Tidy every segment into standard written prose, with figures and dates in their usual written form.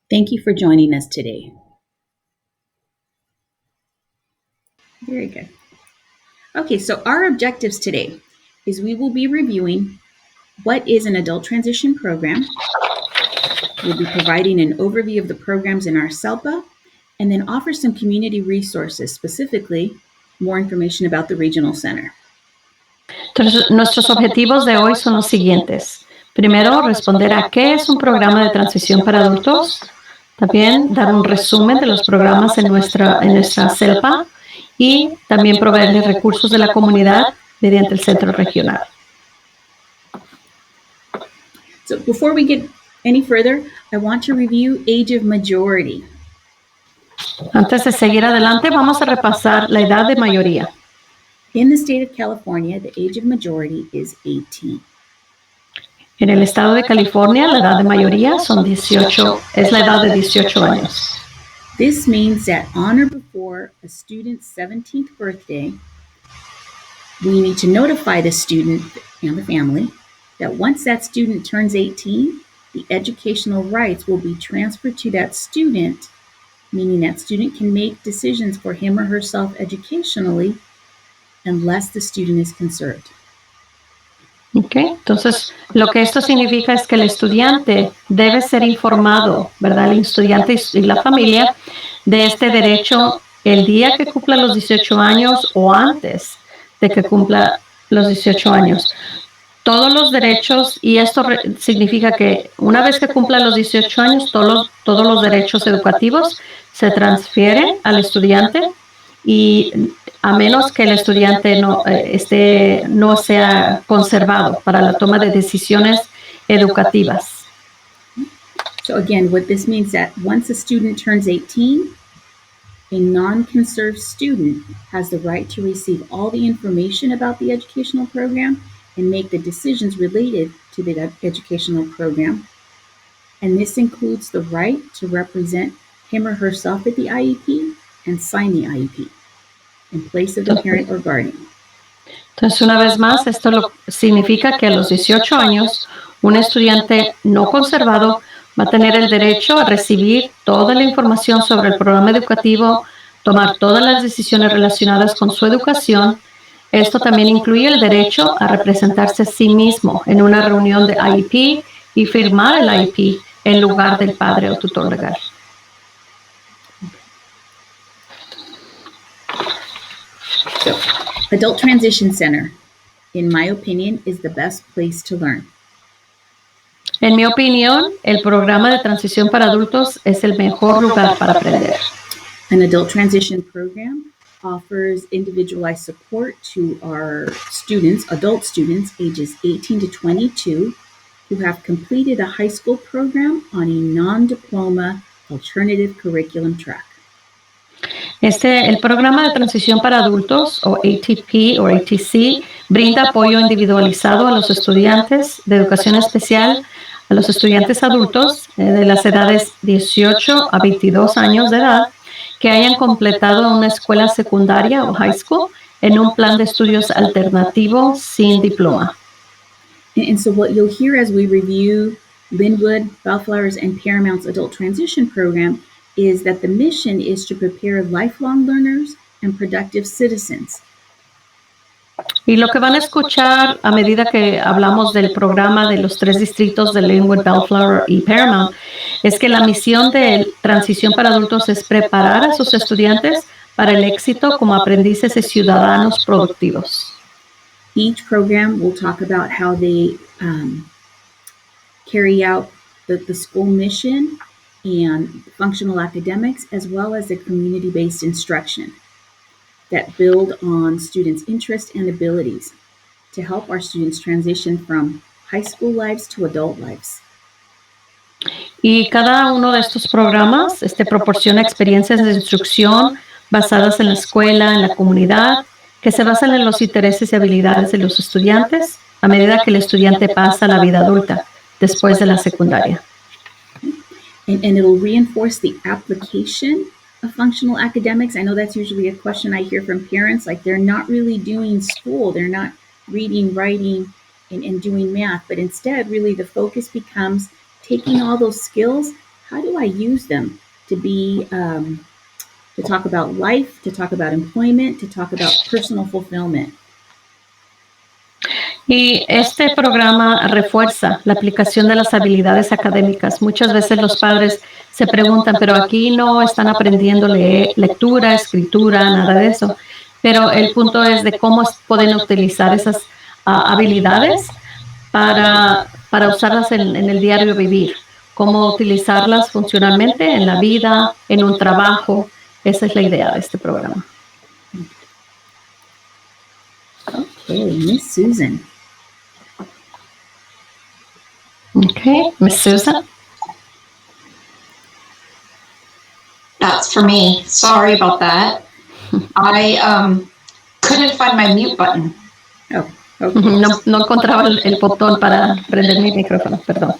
Thank you for joining us today. Very good. Okay, so our objectives today is we will be reviewing what is an adult transition program. We'll be providing an overview of the programs in our SELPA and then offer some community resources, specifically more information about the Regional Center. Entonces, nuestros objetivos de hoy son los siguientes. Primero, responder a qué es un programa de transición para adultos. También dar un resumen de los programas en nuestra CELPA y también proveerles recursos de la comunidad mediante el centro regional. So before we get any further, I want to review age of majority. Antes de seguir adelante, vamos a repasar la edad de mayoría. In the state of California, the age of majority is 18. En el estado de California, la edad de mayoría es la edad de 18 años. This means that on or before a student's 17th birthday, we need to notify the student and the family that once that student turns 18, the educational rights will be transferred to that student, meaning that student can make decisions for him or herself educationally unless the student is conserved. Okay. Entonces, lo que esto significa es que el estudiante debe ser informado, ¿verdad? El estudiante y la familia de este derecho el día que cumpla los 18 años o antes de que cumpla los 18 años. Todos los derechos, y esto significa que una vez que cumpla los 18 años, todos los derechos educativos se transfieren al estudiante y a menos que el estudiante no sea conservado para la toma de decisiones educativas. So again, what this means that once a student turns 18, a non-conserved student has the right to receive all the information about the educational program and make the decisions related to the educational program. And this includes the right to represent him or herself at the IEP and sign the IEP in place of the parent or guardian. Entonces, una vez más, esto significa que a los 18 años, un estudiante no conservado va a tener el derecho a recibir toda la información sobre el programa educativo, tomar todas las decisiones relacionadas con su educación. Esto también incluye el derecho a representarse a sí mismo en una reunión de IEP y firmar el IEP en lugar del padre o tutor legal. So, Adult Transition Center, in my opinion, is the best place to learn. En mi opinión, el programa de transición para adultos es el mejor lugar para aprender. An adult transition program offers individualized support to our students, adult students, ages 18 to 22, who have completed a high school program on a non-diploma alternative curriculum track. El programa de transición para adultos, o ATP o ATC, brinda apoyo individualizado a los estudiantes de educación especial, a los estudiantes adultos de las edades 18 a 22 años de edad que hayan completado una escuela secundaria o high school en un plan de estudios alternativo sin diploma. And so what you'll hear as we review Linwood, Bellflowers, and Paramount's Adult Transition Program is that the mission is to prepare lifelong learners and productive citizens. Y lo que van a escuchar a medida que hablamos del programa de los 3 distritos de Linwood, Bellflower y Paramount es que la misión de transición para adultos es preparar a sus estudiantes para el éxito como aprendices y ciudadanos productivos. Each program will talk about how they carry out the school mission and functional academics, as well as the community-based instruction that build on students' interests and abilities to help our students transition from high school lives to adult lives. Y cada uno de estos programas proporciona experiencias de instrucción basadas en la escuela, en la comunidad, que se basan en los intereses y habilidades de los estudiantes a medida que el estudiante pasa a la vida adulta después de la secundaria. And it'll reinforce the application of functional academics. I know that's usually a question I hear from parents, like they're not really doing school, they're not reading, writing, and doing math, but instead really the focus becomes taking all those skills, how do I use them to be to talk about life, to talk about employment, to talk about personal fulfillment? Y este programa refuerza la aplicación de las habilidades académicas. Muchas veces los padres se preguntan, pero aquí no están aprendiendo lectura, escritura, nada de eso. Pero el punto es de cómo pueden utilizar esas habilidades para usarlas en el diario vivir, cómo utilizarlas funcionalmente en la vida, en un trabajo. Esa es la idea de este programa. Okay, Miss Susan. Okay, Miss Susan. That's for me. Sorry about that. I couldn't find my mute button. Oh, okay. No encontraba el botón para prender mi micrófono, perdón.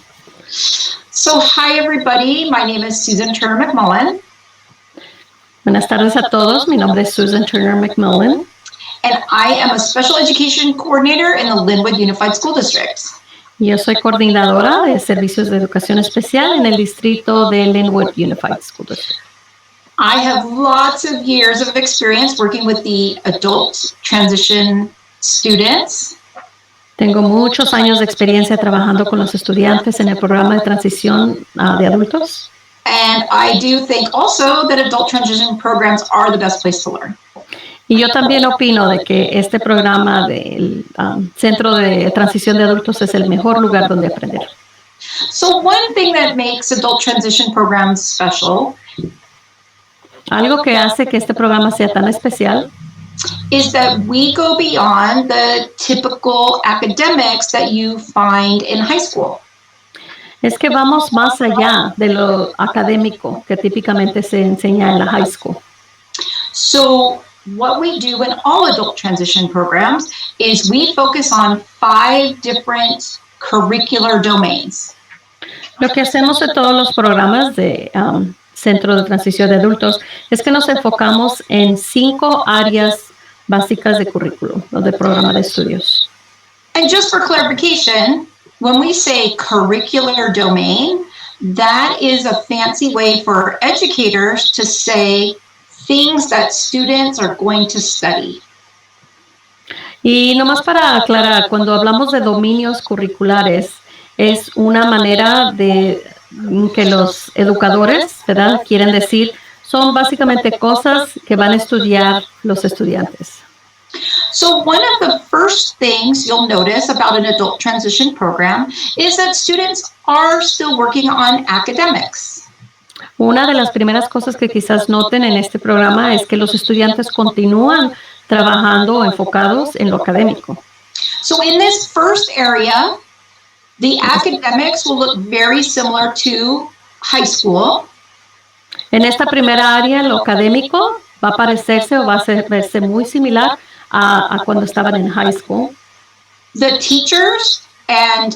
So hi everybody, my name is Susan Turner McMullen. Buenas tardes a todos, mi nombre es Susan Turner McMullen. And I am a special education coordinator in the Linwood Unified School District. Yo soy coordinadora de servicios de educación especial en el distrito de Linwood Unified School District. I have lots of years of experience working with the adult transition students. Tengo muchos años de experiencia trabajando con los estudiantes en el programa de transición de adultos. And I do think also that adult transition programs are the best place to learn. Y yo también opino de que este programa del Centro de Transición de Adultos es el mejor lugar donde aprender. So one thing that makes adult transition programs special Algo que hace que este programa sea tan especial is that we go beyond the typical academics that you find in high school. es que vamos más allá de lo académico que típicamente se enseña en la high school. So what we do in all adult transition programs is we focus on 5 different curricular domains. Lo que hacemos en todos los programas de Centro de Transición de Adultos es que nos enfocamos en 5 áreas básicas de currículo, o de programa de estudios. And just for clarification, when we say curricular domain, that is a fancy way for educators to say things that students are going to study. Y nomás para aclarar, cuando hablamos de dominios curriculares, es una manera de que los educadores, ¿verdad?, quieren decir, son básicamente cosas que van a estudiar los estudiantes. So one of the first things you'll notice about an adult transition program is that students are still working on academics. Una de las primeras cosas que quizás noten en este programa es que los estudiantes continúan trabajando o enfocados en lo académico. So in this first area, the academics will look very similar to high school. En esta primera área, lo académico va a parecerse o va a verse muy similar a cuando estaban en high school. The teachers and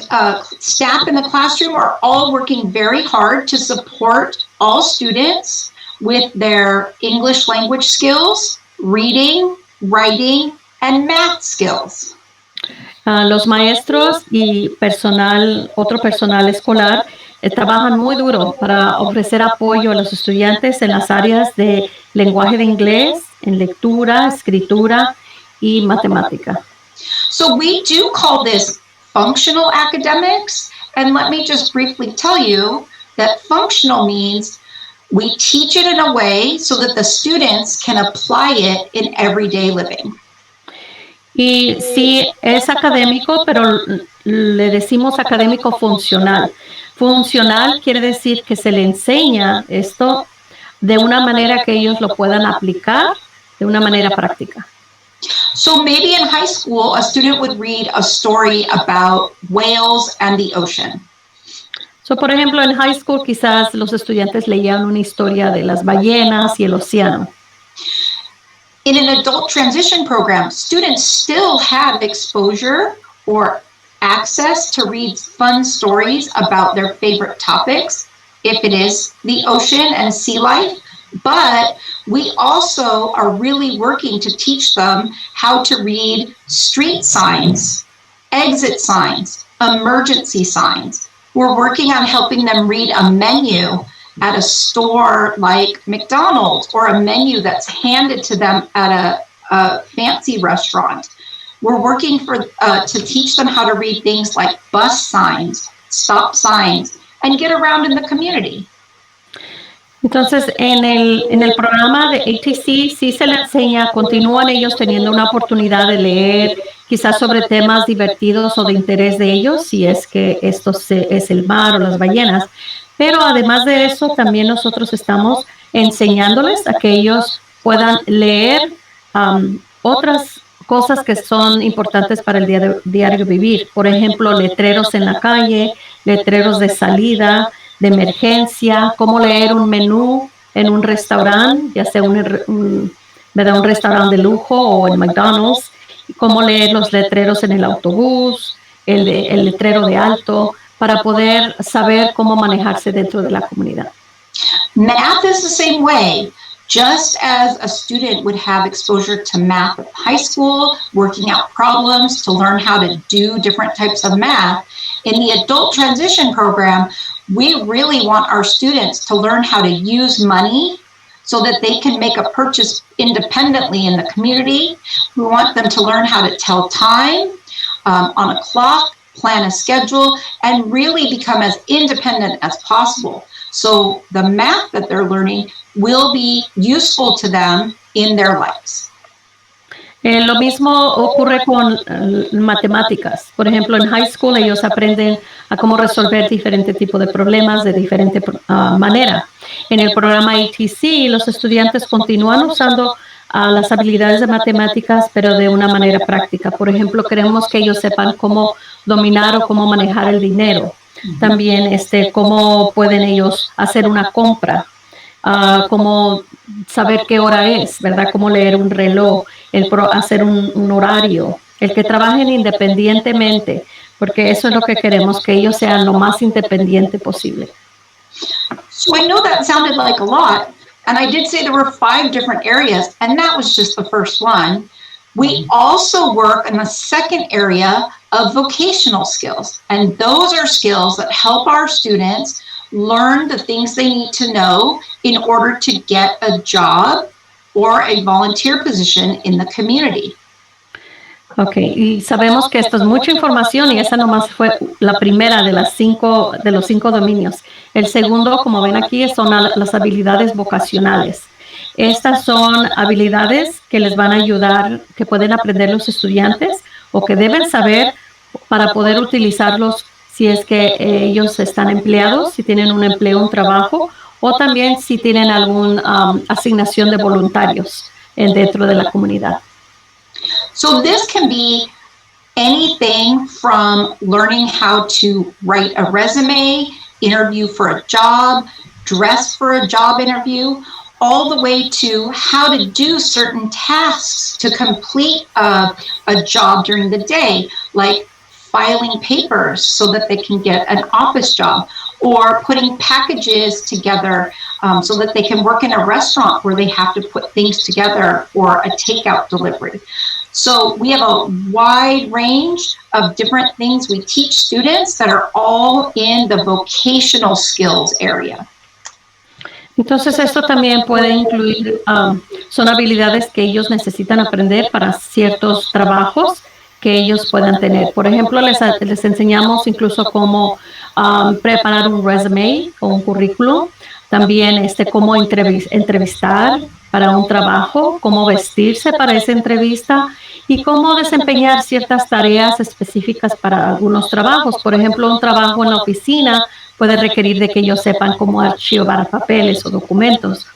staff in the classroom are all working very hard to support all students with their English language skills, reading, writing, and math skills. Los maestros y otro personal escolar trabajan muy duro para ofrecer apoyo a los estudiantes en las áreas de lenguaje de inglés, en lectura, escritura y matemática. So we do call this functional academics, and let me just briefly tell you that functional means we teach it in a way so that the students can apply it in everyday living. Y sí, es académico, pero le decimos académico funcional. Funcional quiere decir que se le enseña esto de una manera que ellos lo puedan aplicar de una manera práctica. So maybe in high school, a student would read a story about whales and the ocean. So, por ejemplo, en high school quizás los estudiantes leían una historia de las ballenas y el océano. In an adult transition program, students still have exposure or access to read fun stories about their favorite topics, if it is the ocean and sea life, but we also are really working to teach them how to read street signs, exit signs, emergency signs. We're working on helping them read a menu at a store like McDonald's, or a menu that's handed to them at a fancy restaurant. We're working to teach them how to read things like bus signs, stop signs, and get around in the community. Entonces, en el programa de ATC sí se le enseña, continúan ellos teniendo una oportunidad de leer quizás sobre temas divertidos o de interés de ellos, si es que esto es el mar o las ballenas, pero además de eso también nosotros estamos enseñándoles a que ellos puedan leer otras cosas que son importantes para el diario vivir. Por ejemplo, letreros en la calle, letreros de salida, de emergencia, cómo leer un menú en un restaurante, ya sea un restaurante de lujo o en McDonald's, cómo leer los letreros en el autobús, el letrero de alto, para poder saber cómo manejarse dentro de la comunidad. Math is the same way. Just as a student would have exposure to math at high school, working out problems to learn how to do different types of math, in the adult transition program, we really want our students to learn how to use money so that they can make a purchase independently in the community. We want them to learn how to tell time on a clock, plan a schedule, and really become as independent as possible. So the math that they're learning will be useful to them in their lives. Lo mismo ocurre con matemáticas. Por ejemplo, en high school ellos aprenden a cómo resolver diferentes tipos de problemas de diferente manera. En el programa ATC, los estudiantes continúan usando las habilidades de matemáticas, pero de una manera práctica. Por ejemplo, queremos que ellos sepan cómo dominar o cómo manejar el dinero. También cómo pueden ellos hacer una compra. Cómo saber qué hora es, ¿verdad? Cómo leer un reloj, hacer un horario, el que trabajen independientemente, porque eso es lo que queremos, que ellos sean lo más independiente posible. So I know that sounded like a lot, and I did say there were 5 different areas, and that was just the first one. We also work in the second area of vocational skills, and those are skills that help our students learn the things they need to know in order to get a job or a volunteer position in the community. Ok, y sabemos que esto es mucha información y esa nomás fue la primera de los 5 dominios. El segundo, como ven aquí, son las habilidades vocacionales. Estas son habilidades que les van a ayudar, que pueden aprender los estudiantes o que deben saber para poder utilizarlos si es que ellos están empleados, si tienen un empleo, un trabajo, o también si tienen alguna asignación de voluntarios dentro de la comunidad. So this can be anything from learning how to write a resume, interview for a job, dress for a job interview, all the way to how to do certain tasks to complete a job during the day, like filing papers so that they can get an office job, or putting packages together so that they can work in a restaurant where they have to put things together, or a takeout delivery. So we have a wide range of different things we teach students that are all in the vocational skills area. Entonces esto también puede incluir, son habilidades que ellos necesitan aprender para ciertos trabajos que ellos puedan tener. Por ejemplo, les enseñamos incluso cómo preparar un resume o un currículum, también cómo entrevistar para un trabajo, cómo vestirse para esa entrevista y cómo desempeñar ciertas tareas específicas para algunos trabajos. Por ejemplo, un trabajo en la oficina puede requerir de que ellos sepan cómo archivar papeles o documentos.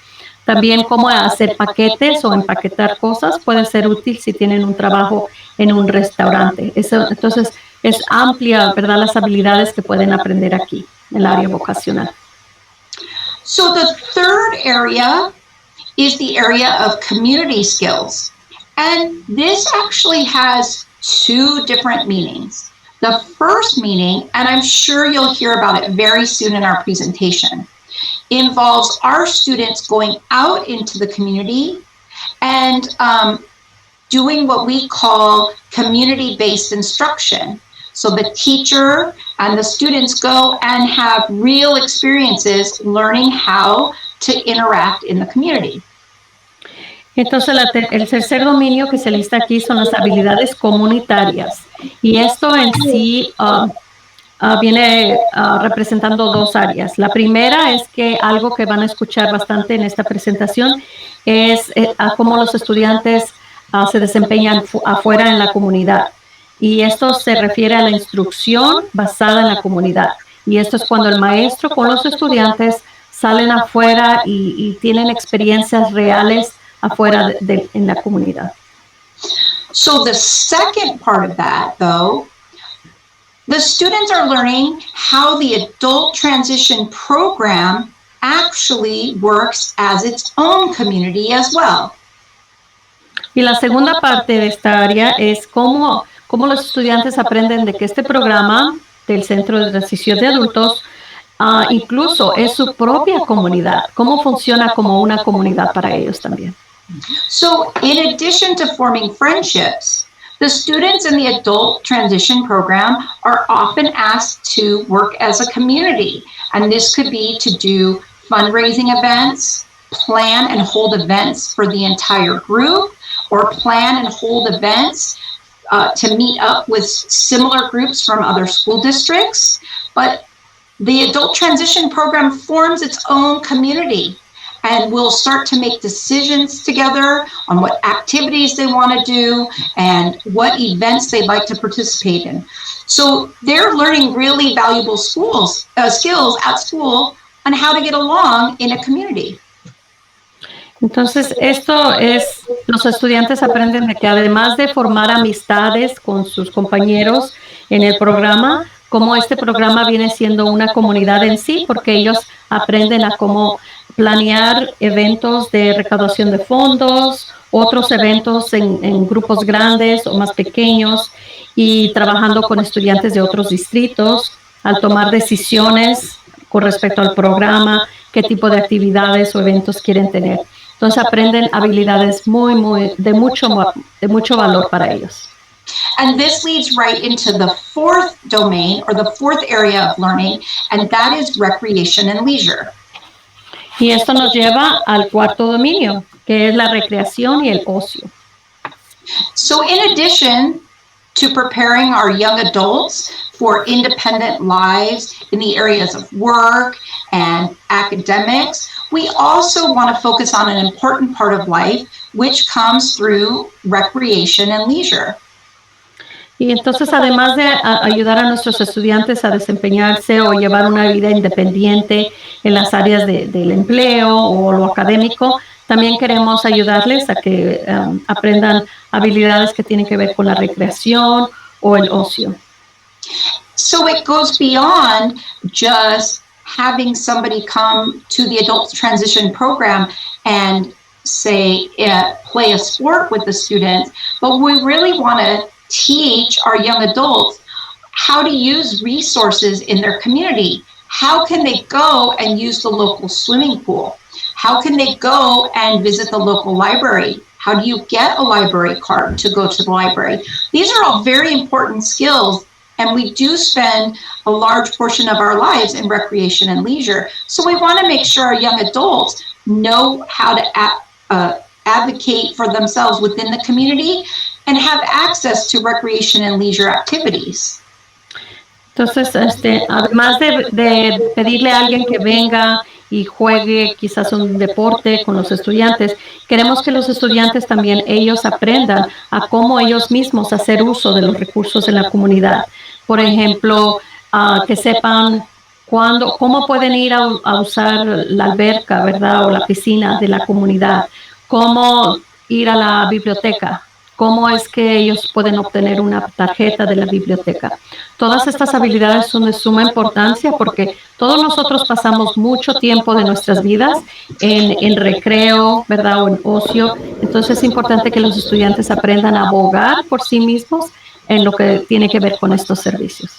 También cómo hacer paquetes o empaquetar cosas puede ser útil si tienen un trabajo en un restaurante. Entonces, es amplia, ¿verdad?, las habilidades que pueden aprender aquí en el área vocacional. So the third area is the area of community skills. And this actually has 2 different meanings. The first meaning, and I'm sure you'll hear about it very soon in our presentation, involves our students going out into the community and doing what we call community-based instruction. So the teacher and the students go and have real experiences learning how to interact in the community. Entonces, el tercer dominio que se lista aquí son las habilidades comunitarias. Y esto en sí viene representando dos áreas. La primera es que algo que van a escuchar bastante en esta presentación es cómo los estudiantes se desempeñan afuera en la comunidad. Y esto se refiere a la instrucción basada en la comunidad. Y esto es cuando el maestro con los estudiantes salen afuera y tienen experiencias reales afuera en la comunidad. So the second part of that, though, the students are learning how the adult transition program actually works as its own community as well. Y la segunda parte de esta área es cómo los estudiantes aprenden de que este programa del Centro de Transición de Adultos incluso es su propia comunidad, cómo funciona como una comunidad para ellos también. So in addition to forming friendships, the students in the adult transition program are often asked to work as a community. And this could be to do fundraising events, plan and hold events for the entire group, or plan and hold events to meet up with similar groups from other school districts. But the adult transition program forms its own community and will start to make decisions together on what activities they want to do and what events they'd like to participate in. So they're learning really valuable skills at school on how to get along in a community. Entonces, esto es, los estudiantes aprenden de que además de formar amistades con sus compañeros en el programa, como este programa viene siendo una comunidad en sí, porque ellos aprenden a cómo planear eventos de recaudación de fondos, otros eventos en grupos grandes o más pequeños y trabajando con estudiantes de otros distritos al tomar decisiones con respecto al programa, qué tipo de actividades o eventos quieren tener. Entonces aprenden habilidades de mucho valor para ellos. And this leads right into the fourth domain or the fourth area of learning, and that is recreation and leisure. Y esto nos lleva al cuarto dominio, que es la recreación y el ocio. So in addition to preparing our young adults for independent lives in the areas of work and academics, we also want to focus on an important part of life, which comes through recreation and leisure. Y entonces, además de ayudar a nuestros estudiantes a desempeñarse o llevar una vida independiente en las áreas del empleo o lo académico, también queremos ayudarles a que aprendan habilidades que tienen que ver con la recreación o el ocio. So it goes beyond just having somebody come to the adult transition program and say, play a sport with the students, but we really want to teach our young adults how to use resources in their community. How can they go and use the local swimming pool? How can they go and visit the local library? How do you get a library card to go to the library? These are all very important skills, and we do spend a large portion of our lives in recreation and leisure. So we want to make sure our young adults know how to advocate for themselves within the community and have access to recreation and leisure activities. Entonces, además de pedirle a alguien que venga y juegue quizás un deporte con los estudiantes, queremos que los estudiantes también ellos aprendan a cómo ellos mismos hacer uso de los recursos en la comunidad. Por ejemplo, que sepan cómo pueden ir a usar la alberca, ¿verdad? O la piscina de la comunidad, cómo ir a la biblioteca, cómo es que ellos pueden obtener una tarjeta de la biblioteca. Todas estas habilidades son de suma importancia porque todos nosotros pasamos mucho tiempo de nuestras vidas en recreo, ¿verdad? O en ocio. Entonces es importante que los estudiantes aprendan a abogar por sí mismos en lo que tiene que ver con estos servicios.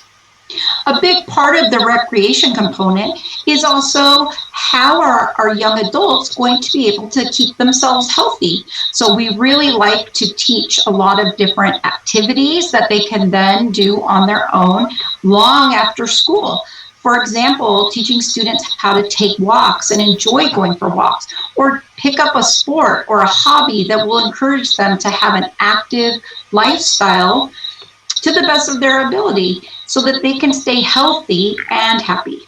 A big part of the recreation component is also how are our young adults going to be able to keep themselves healthy. So we really like to teach a lot of different activities that they can then do on their own long after school. For example, teaching students how to take walks and enjoy going for walks, or pick up a sport or a hobby that will encourage them to have an active lifestyle to the best of their ability so that they can stay healthy and happy.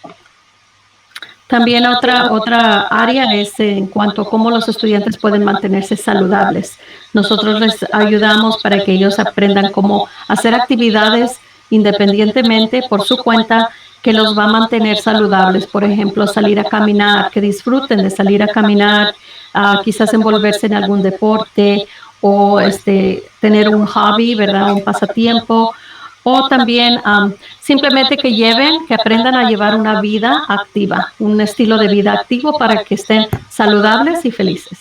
También otra área es en cuanto a cómo los estudiantes pueden mantenerse saludables. Nosotros les ayudamos para que ellos aprendan cómo hacer actividades independientemente por su cuenta que los va a mantener saludables. Por ejemplo, salir a caminar, que disfruten de salir a caminar, quizás envolverse en algún deporte o tener un hobby, ¿verdad? Un pasatiempo. O también simplemente que aprendan a llevar una vida activa, un estilo de vida activo para que estén saludables y felices.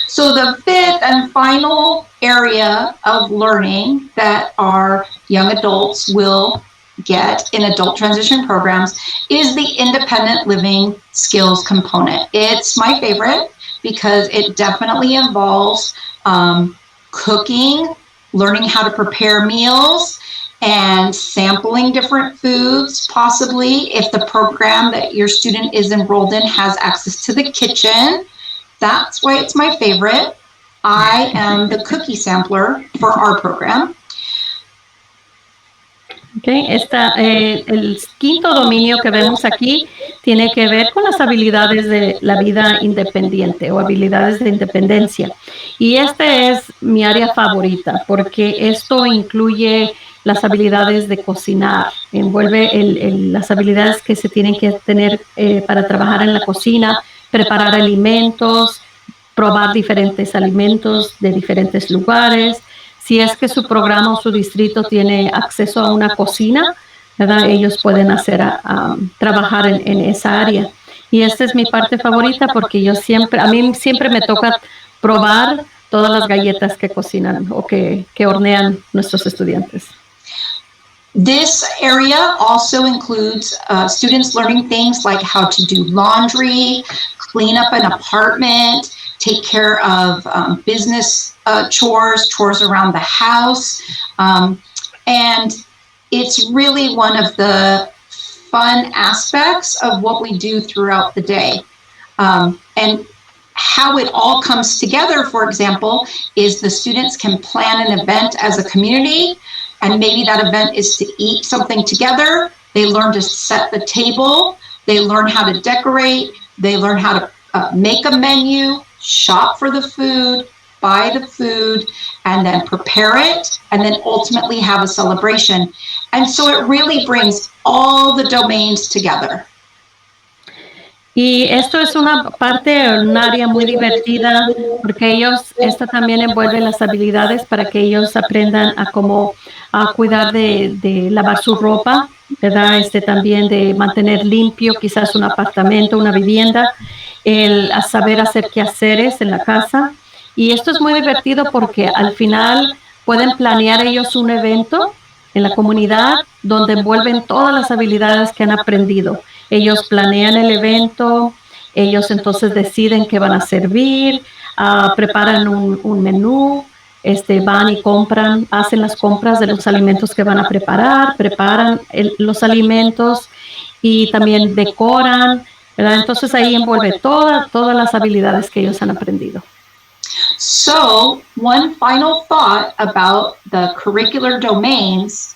So the fifth and final area of learning that our young adults will get in adult transition programs is the independent living skills component. It's my favorite because it definitely involves cooking, learning how to prepare meals, and sampling different foods, possibly if the program that your student is enrolled in has access to the kitchen. That's why it's my favorite. I am the cookie sampler for our program. Okay. El quinto dominio que vemos aquí tiene que ver con las habilidades de la vida independiente o habilidades de independencia. Y es mi área favorita porque esto incluye las habilidades de cocinar, envuelve las habilidades que se tienen que tener para trabajar en la cocina, preparar alimentos, probar diferentes alimentos de diferentes lugares. Si es que su programa o su distrito tiene acceso a una cocina, ¿verdad? Ellos pueden trabajar en esa área. Y esta es mi parte favorita porque a mí siempre me toca probar todas las galletas que cocinan o que hornean nuestros estudiantes. This area also includes students learning things like how to do laundry, clean up an apartment, take care of business chores around the house. And it's really one of the fun aspects of what we do throughout the day. And how it all comes together, for example, is the students can plan an event as a community, and maybe that event is to eat something together. They learn to set the table. They learn how to decorate. They learn how to make a menu, shop for the food, buy the food, and then prepare it, and then ultimately have a celebration. And so it really brings all the domains together. Y esto es un área muy divertida porque esto también envuelve las habilidades para que ellos aprendan a cómo cuidar de lavar su ropa, ¿verdad? También de mantener limpio quizás un apartamento, una vivienda, a saber hacer quehaceres en la casa. Y esto es muy divertido porque al final pueden planear ellos un evento en la comunidad donde envuelven todas las habilidades que han aprendido. Ellos planean el evento, ellos entonces deciden qué van a servir, preparan un menú, van y hacen las compras de los alimentos que van a preparan los alimentos y también decoran, ¿verdad? Entonces ahí envuelve todas las habilidades que ellos han aprendido. So, one final thought about the curricular domains.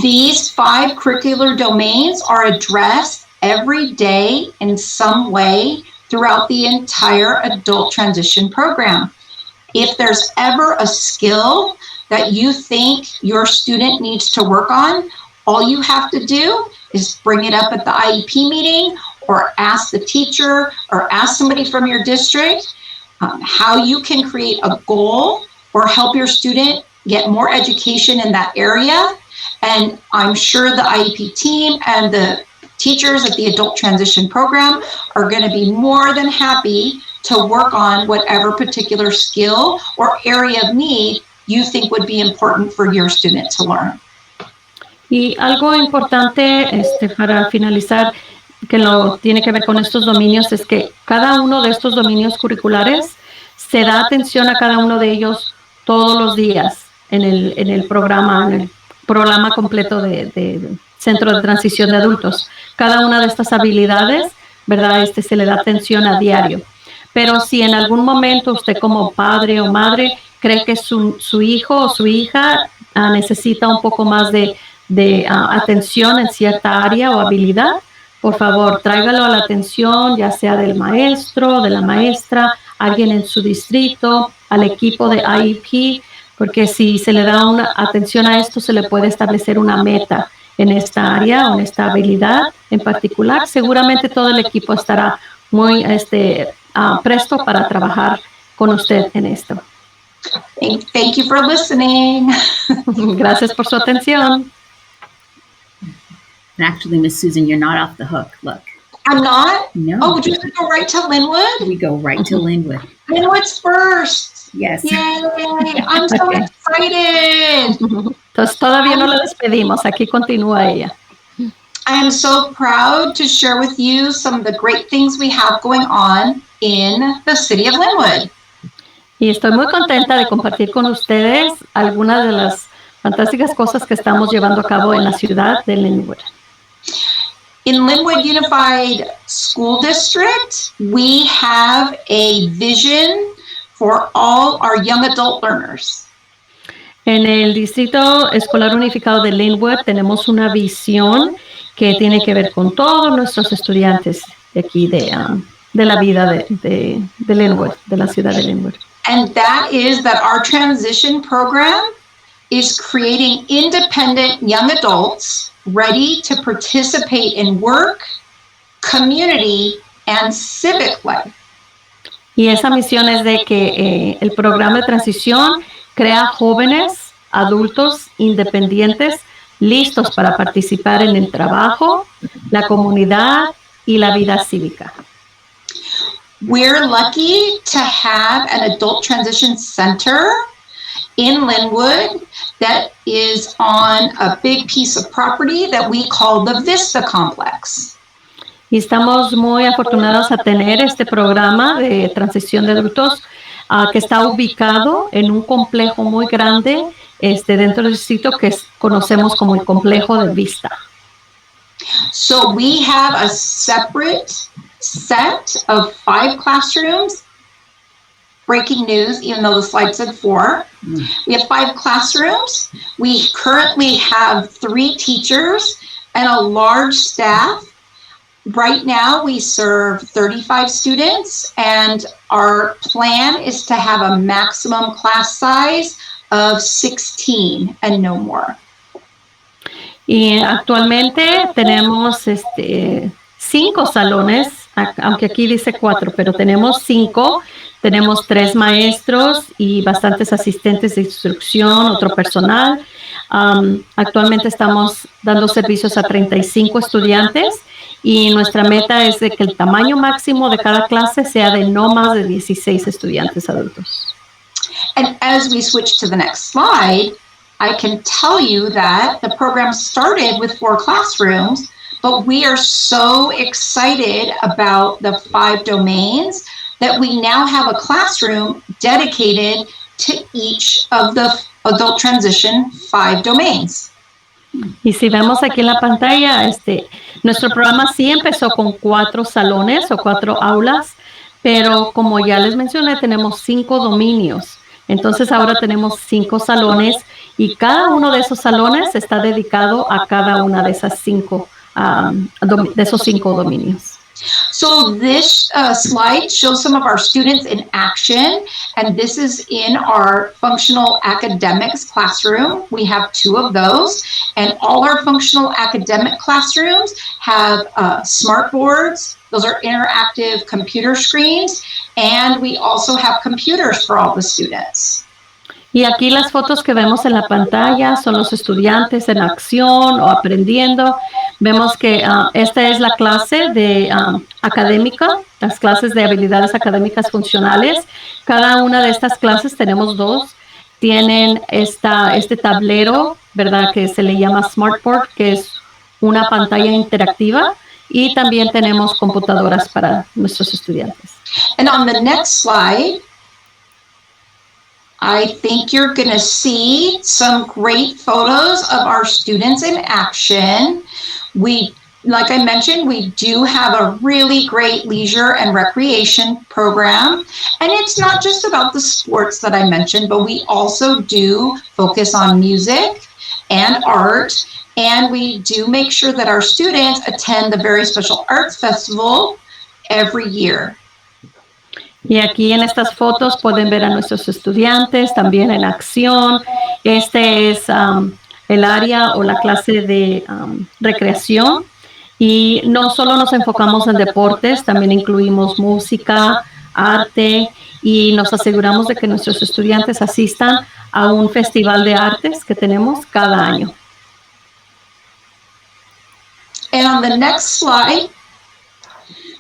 These 5 curricular domains are addressed every day in some way throughout the entire adult transition program. If there's ever a skill that you think your student needs to work on, all you have to do is bring it up at the IEP meeting or ask the teacher or ask somebody from your district how you can create a goal or help your student get more education in that area. And I'm sure the IEP team and the teachers at the Adult Transition Program are going to be more than happy to work on whatever particular skill or area of need you think would be important for your student to learn. Y algo importante para finalizar, que lo tiene que ver con estos dominios, es que cada uno de estos dominios curriculares se da atención a cada uno de ellos todos los días en el programa completo de Centro de Transición de Adultos. Cada una de estas habilidades, ¿verdad? Se le da atención a diario. Pero si en algún momento usted como padre o madre cree que su hijo o su hija necesita un poco más de atención en cierta área o habilidad, por favor, tráigalo a la atención, ya sea del maestro, de la maestra, alguien en su distrito, al equipo de IEP, porque si se le da una atención a esto, se le puede establecer una meta en esta área o en esta habilidad en particular. Seguramente todo el equipo estará muy presto para trabajar con usted en esto. Thank you for listening. Gracias por su atención. Actually, Miss Susan, you're not off the hook. Look. I'm not? No. Oh, would you go right to Linwood? We go right to Linwood. Linwood's first. Yes. Yay! I'm so Okay. excited. Entonces todavía no la despedimos, aquí continúa ella. I am so proud to share with you some of the great things we have going on in the city of Linwood. Y estoy muy contenta de compartir con ustedes algunas de las fantásticas cosas que estamos llevando a cabo en la ciudad de Linwood. In Linwood Unified School District, we have a vision for all our young adult learners. En el Distrito Escolar Unificado de Linwood tenemos una visión que tiene que ver con todos nuestros estudiantes de aquí, de la vida de Linwood, de la ciudad de Linwood. And that is that our transition program is creating independent young adults ready to participate in work, community, and civic life. Y esa misión es de que el programa de transición crea jóvenes, adultos independientes, listos para participar en el trabajo, la comunidad y la vida cívica. We're lucky to have an adult transition center in Linwood that is on a big piece of property that we call the Vista Complex. Y estamos muy afortunados a tener este programa de transición de adultos que está ubicado en un complejo muy grande dentro del distrito que conocemos como el complejo de Vista. So we have a separate set of 5 classrooms. Breaking news, even though the slide said 4. We have 5 classrooms. We currently have 3 teachers and a large staff. Right now, we serve 35 students, and our plan is to have a maximum class size of 16 and no more. Y actualmente tenemos 5 salones, aunque aquí dice 4, pero tenemos 5. Tenemos 3 maestros y bastantes asistentes de instrucción, otro personal. Actualmente estamos dando servicios a 35 estudiantes y nuestra meta es de que el tamaño máximo de cada clase sea de no más de 16 estudiantes adultos. And as we switch to the next slide, I can tell you that the program started with 4 classrooms, but we are so excited about the 5 domains that we now have a classroom dedicated to each of the adult transition 5 domains. Y si vemos aquí en la pantalla, nuestro programa sí empezó con 4 salones o 4 aulas, pero como ya les mencioné, tenemos 5 dominios. Entonces ahora tenemos 5 salones y cada uno de esos salones está dedicado a cada una de esas 5 de esos 5 dominios. So this slide shows some of our students in action, and this is in our functional academics classroom. We have 2 of those, and all our functional academic classrooms have smart boards. Those are interactive computer screens, and we also have computers for all the students. Y aquí las fotos que vemos en la pantalla son los estudiantes en acción o aprendiendo. Vemos que esta es la clase de académica, las clases de habilidades académicas funcionales. Cada una de estas clases tenemos 2 tienen este tablero, ¿verdad? Que se le llama Smartboard, que es una pantalla interactiva, y también tenemos computadoras para nuestros estudiantes. And on the next slide, I think you're going to see some great photos of our students in action. Like I mentioned, we do have a really great leisure and recreation program. And it's not just about the sports that I mentioned, but we also do focus on music and art. And we do make sure that our students attend the Very Special Arts Festival every year. Y aquí en estas fotos pueden ver a nuestros estudiantes también en acción. Este es el área o la clase de recreación. Y no solo nos enfocamos en deportes, también incluimos música, arte, y nos aseguramos de que nuestros estudiantes asistan a un festival de artes que tenemos cada año. And on the next slide,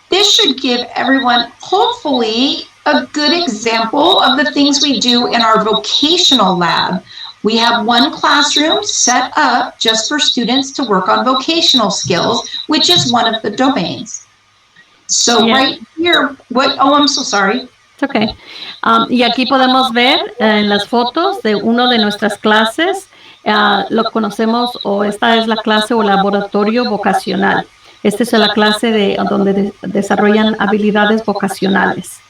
this should give everyone, hopefully, a good example of the things we do in our vocational lab. We have one classroom set up just for students to work on vocational skills, which is one of the domains. So right here, I'm so sorry. It's okay. Y aquí podemos ver en las fotos de una de nuestras clases, lo conocemos, o esta es la clase o laboratorio vocacional. Esta es la clase donde desarrollan habilidades vocacionales.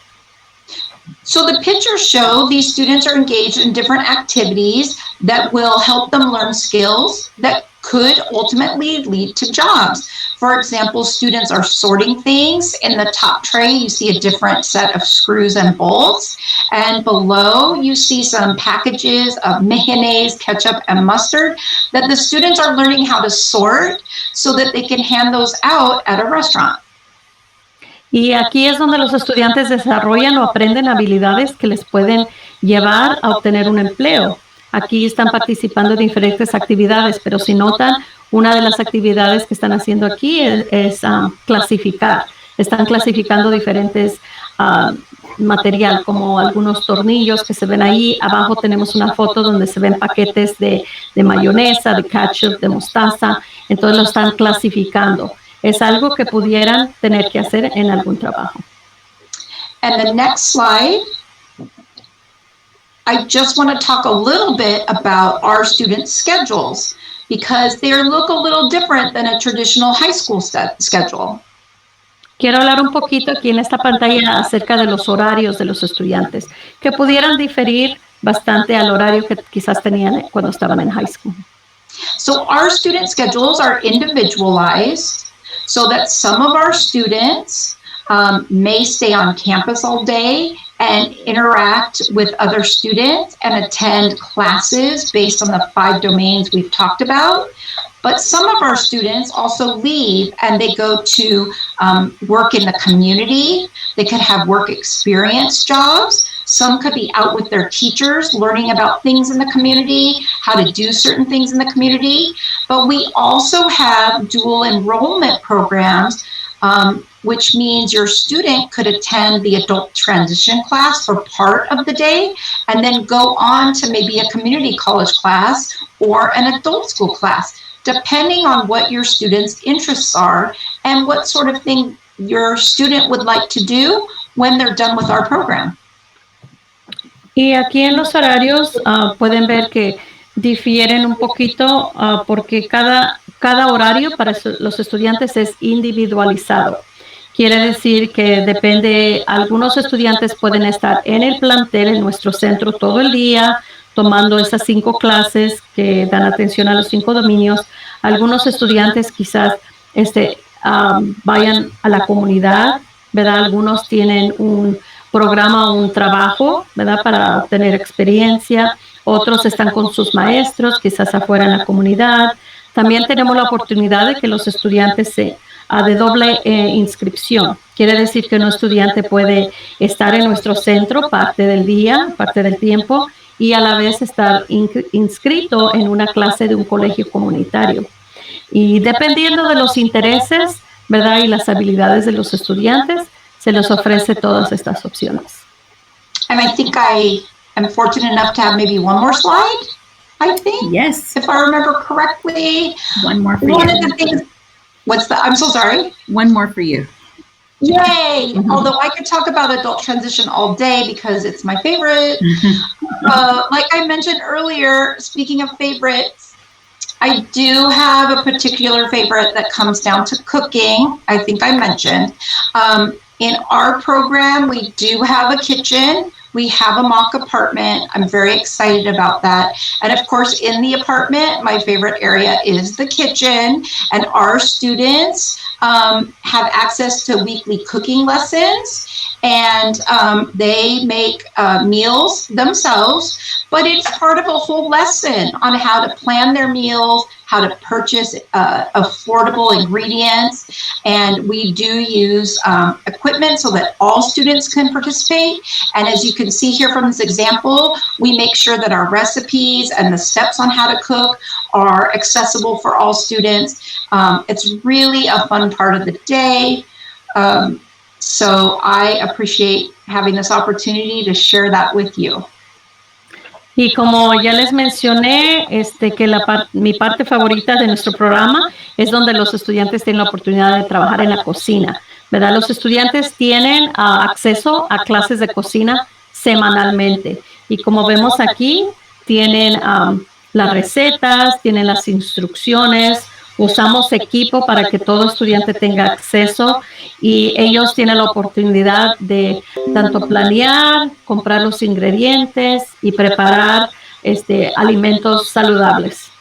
So the pictures show these students are engaged in different activities that will help them learn skills that could ultimately lead to jobs. For example, students are sorting things. In the top tray, you see a different set of screws and bolts. And below, you see some packages of mayonnaise, ketchup, and mustard that the students are learning how to sort so that they can hand those out at a restaurant. Y aquí es donde los estudiantes desarrollan o aprenden habilidades que les pueden llevar a obtener un empleo. Aquí están participando en diferentes actividades, pero si notan, una de las actividades que están haciendo aquí es clasificar. Están clasificando diferentes material, como algunos tornillos que se ven ahí. Abajo tenemos una foto donde se ven paquetes de mayonesa, de ketchup, de mostaza. Entonces lo están clasificando. Es algo que pudieran tener que hacer en algún trabajo. And the next slide, I just want to talk a little bit about our student schedules because they look a little different than a traditional high school schedule. Quiero hablar un poquito aquí en esta pantalla acerca de los horarios de los estudiantes, que pudieran diferir bastante al horario que quizás tenían cuando estaban en high school. So our student schedules are individualized, so that some of our students may stay on campus all day and interact with other students and attend classes based on the 5 domains we've talked about. But some of our students also leave and they go to work in the community. They could have work experience jobs. Some could be out with their teachers, learning about things in the community, how to do certain things in the community. But we also have dual enrollment programs, which means your student could attend the adult transition class for part of the day and then go on to maybe a community college class or an adult school class, depending on what your student's interests are and what sort of thing your student would like to do when they're done with our program. Y aquí en los horarios pueden ver que difieren un poquito porque cada horario para los estudiantes es individualizado. Quiere decir que depende, algunos estudiantes pueden estar en el plantel, en nuestro centro todo el día, tomando esas 5 clases que dan atención a los 5 dominios. Algunos estudiantes quizás vayan a la comunidad, ¿verdad? Algunos tienen un programa o un trabajo, ¿verdad? Para obtener experiencia. Otros están con sus maestros, quizás afuera en la comunidad. También tenemos la oportunidad de que los estudiantes de doble inscripción. Quiere decir que un estudiante puede estar en nuestro centro parte del día, parte del tiempo, y a la vez estar inscrito en una clase de un colegio comunitario. Y dependiendo de los intereses, ¿verdad? Y las habilidades de los estudiantes, se les ofrece todas estas opciones. And I think I am fortunate enough to have maybe one more slide, I think, Yes, if I remember correctly. one more for One you. of the things, I'm so sorry. One more for you. Yay! Mhm. Although I could talk about adult transition all day because it's my favorite. Like I mentioned earlier, speaking of favorites, I do have a particular favorite that comes down to cooking. I think I mentioned. In our program, we do have a kitchen. We have a mock apartment. I'm very excited about that. And of course, in the apartment, my favorite area is the kitchen. And our students have access to weekly cooking lessons. And they make meals themselves. But it's part of a whole lesson on how to plan their meals, how to purchase affordable ingredients. And we do use equipment so that all students can participate. And as you can see here from this example, we make sure that our recipes and the steps on how to cook are accessible for all students. It's really a fun part of the day. So I appreciate having this opportunity to share that with you. Y como ya les mencioné, que mi parte favorita de nuestro programa es donde los estudiantes tienen la oportunidad de trabajar en la cocina, ¿verdad? Los estudiantes tienen acceso a clases de cocina semanalmente. Y como vemos aquí, tienen las recetas, tienen las instrucciones, usamos equipo para que todo estudiante tenga acceso y ellos tienen la oportunidad de tanto planear, comprar los ingredientes y preparar alimentos saludables.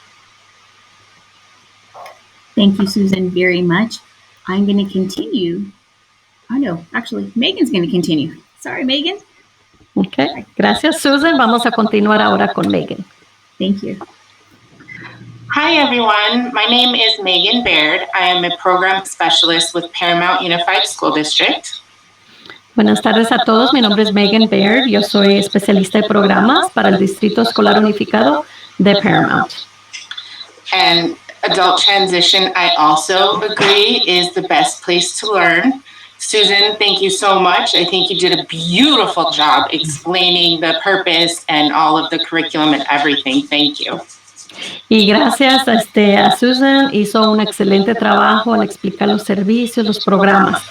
Thank you, Susan, very much. I'm going to continue. Oh, no, actually, Megan's going to continue. Sorry, Megan. Okay. Gracias, Susan. Vamos a continuar ahora con Megan. Thank you. Hi, everyone. My name is Megan Baird. I am a program specialist with Paramount Unified School District. Buenas tardes a todos. Mi nombre es Megan Baird. Yo soy especialista de programas para el Distrito Escolar Unificado de Paramount. And adult transition, I also agree, is the best place to learn. Susan, thank you so much. I think you did a beautiful job explaining the purpose and all of the curriculum and everything. Thank you. Y gracias a Susan, hizo un excelente trabajo en explicar los servicios, los programas.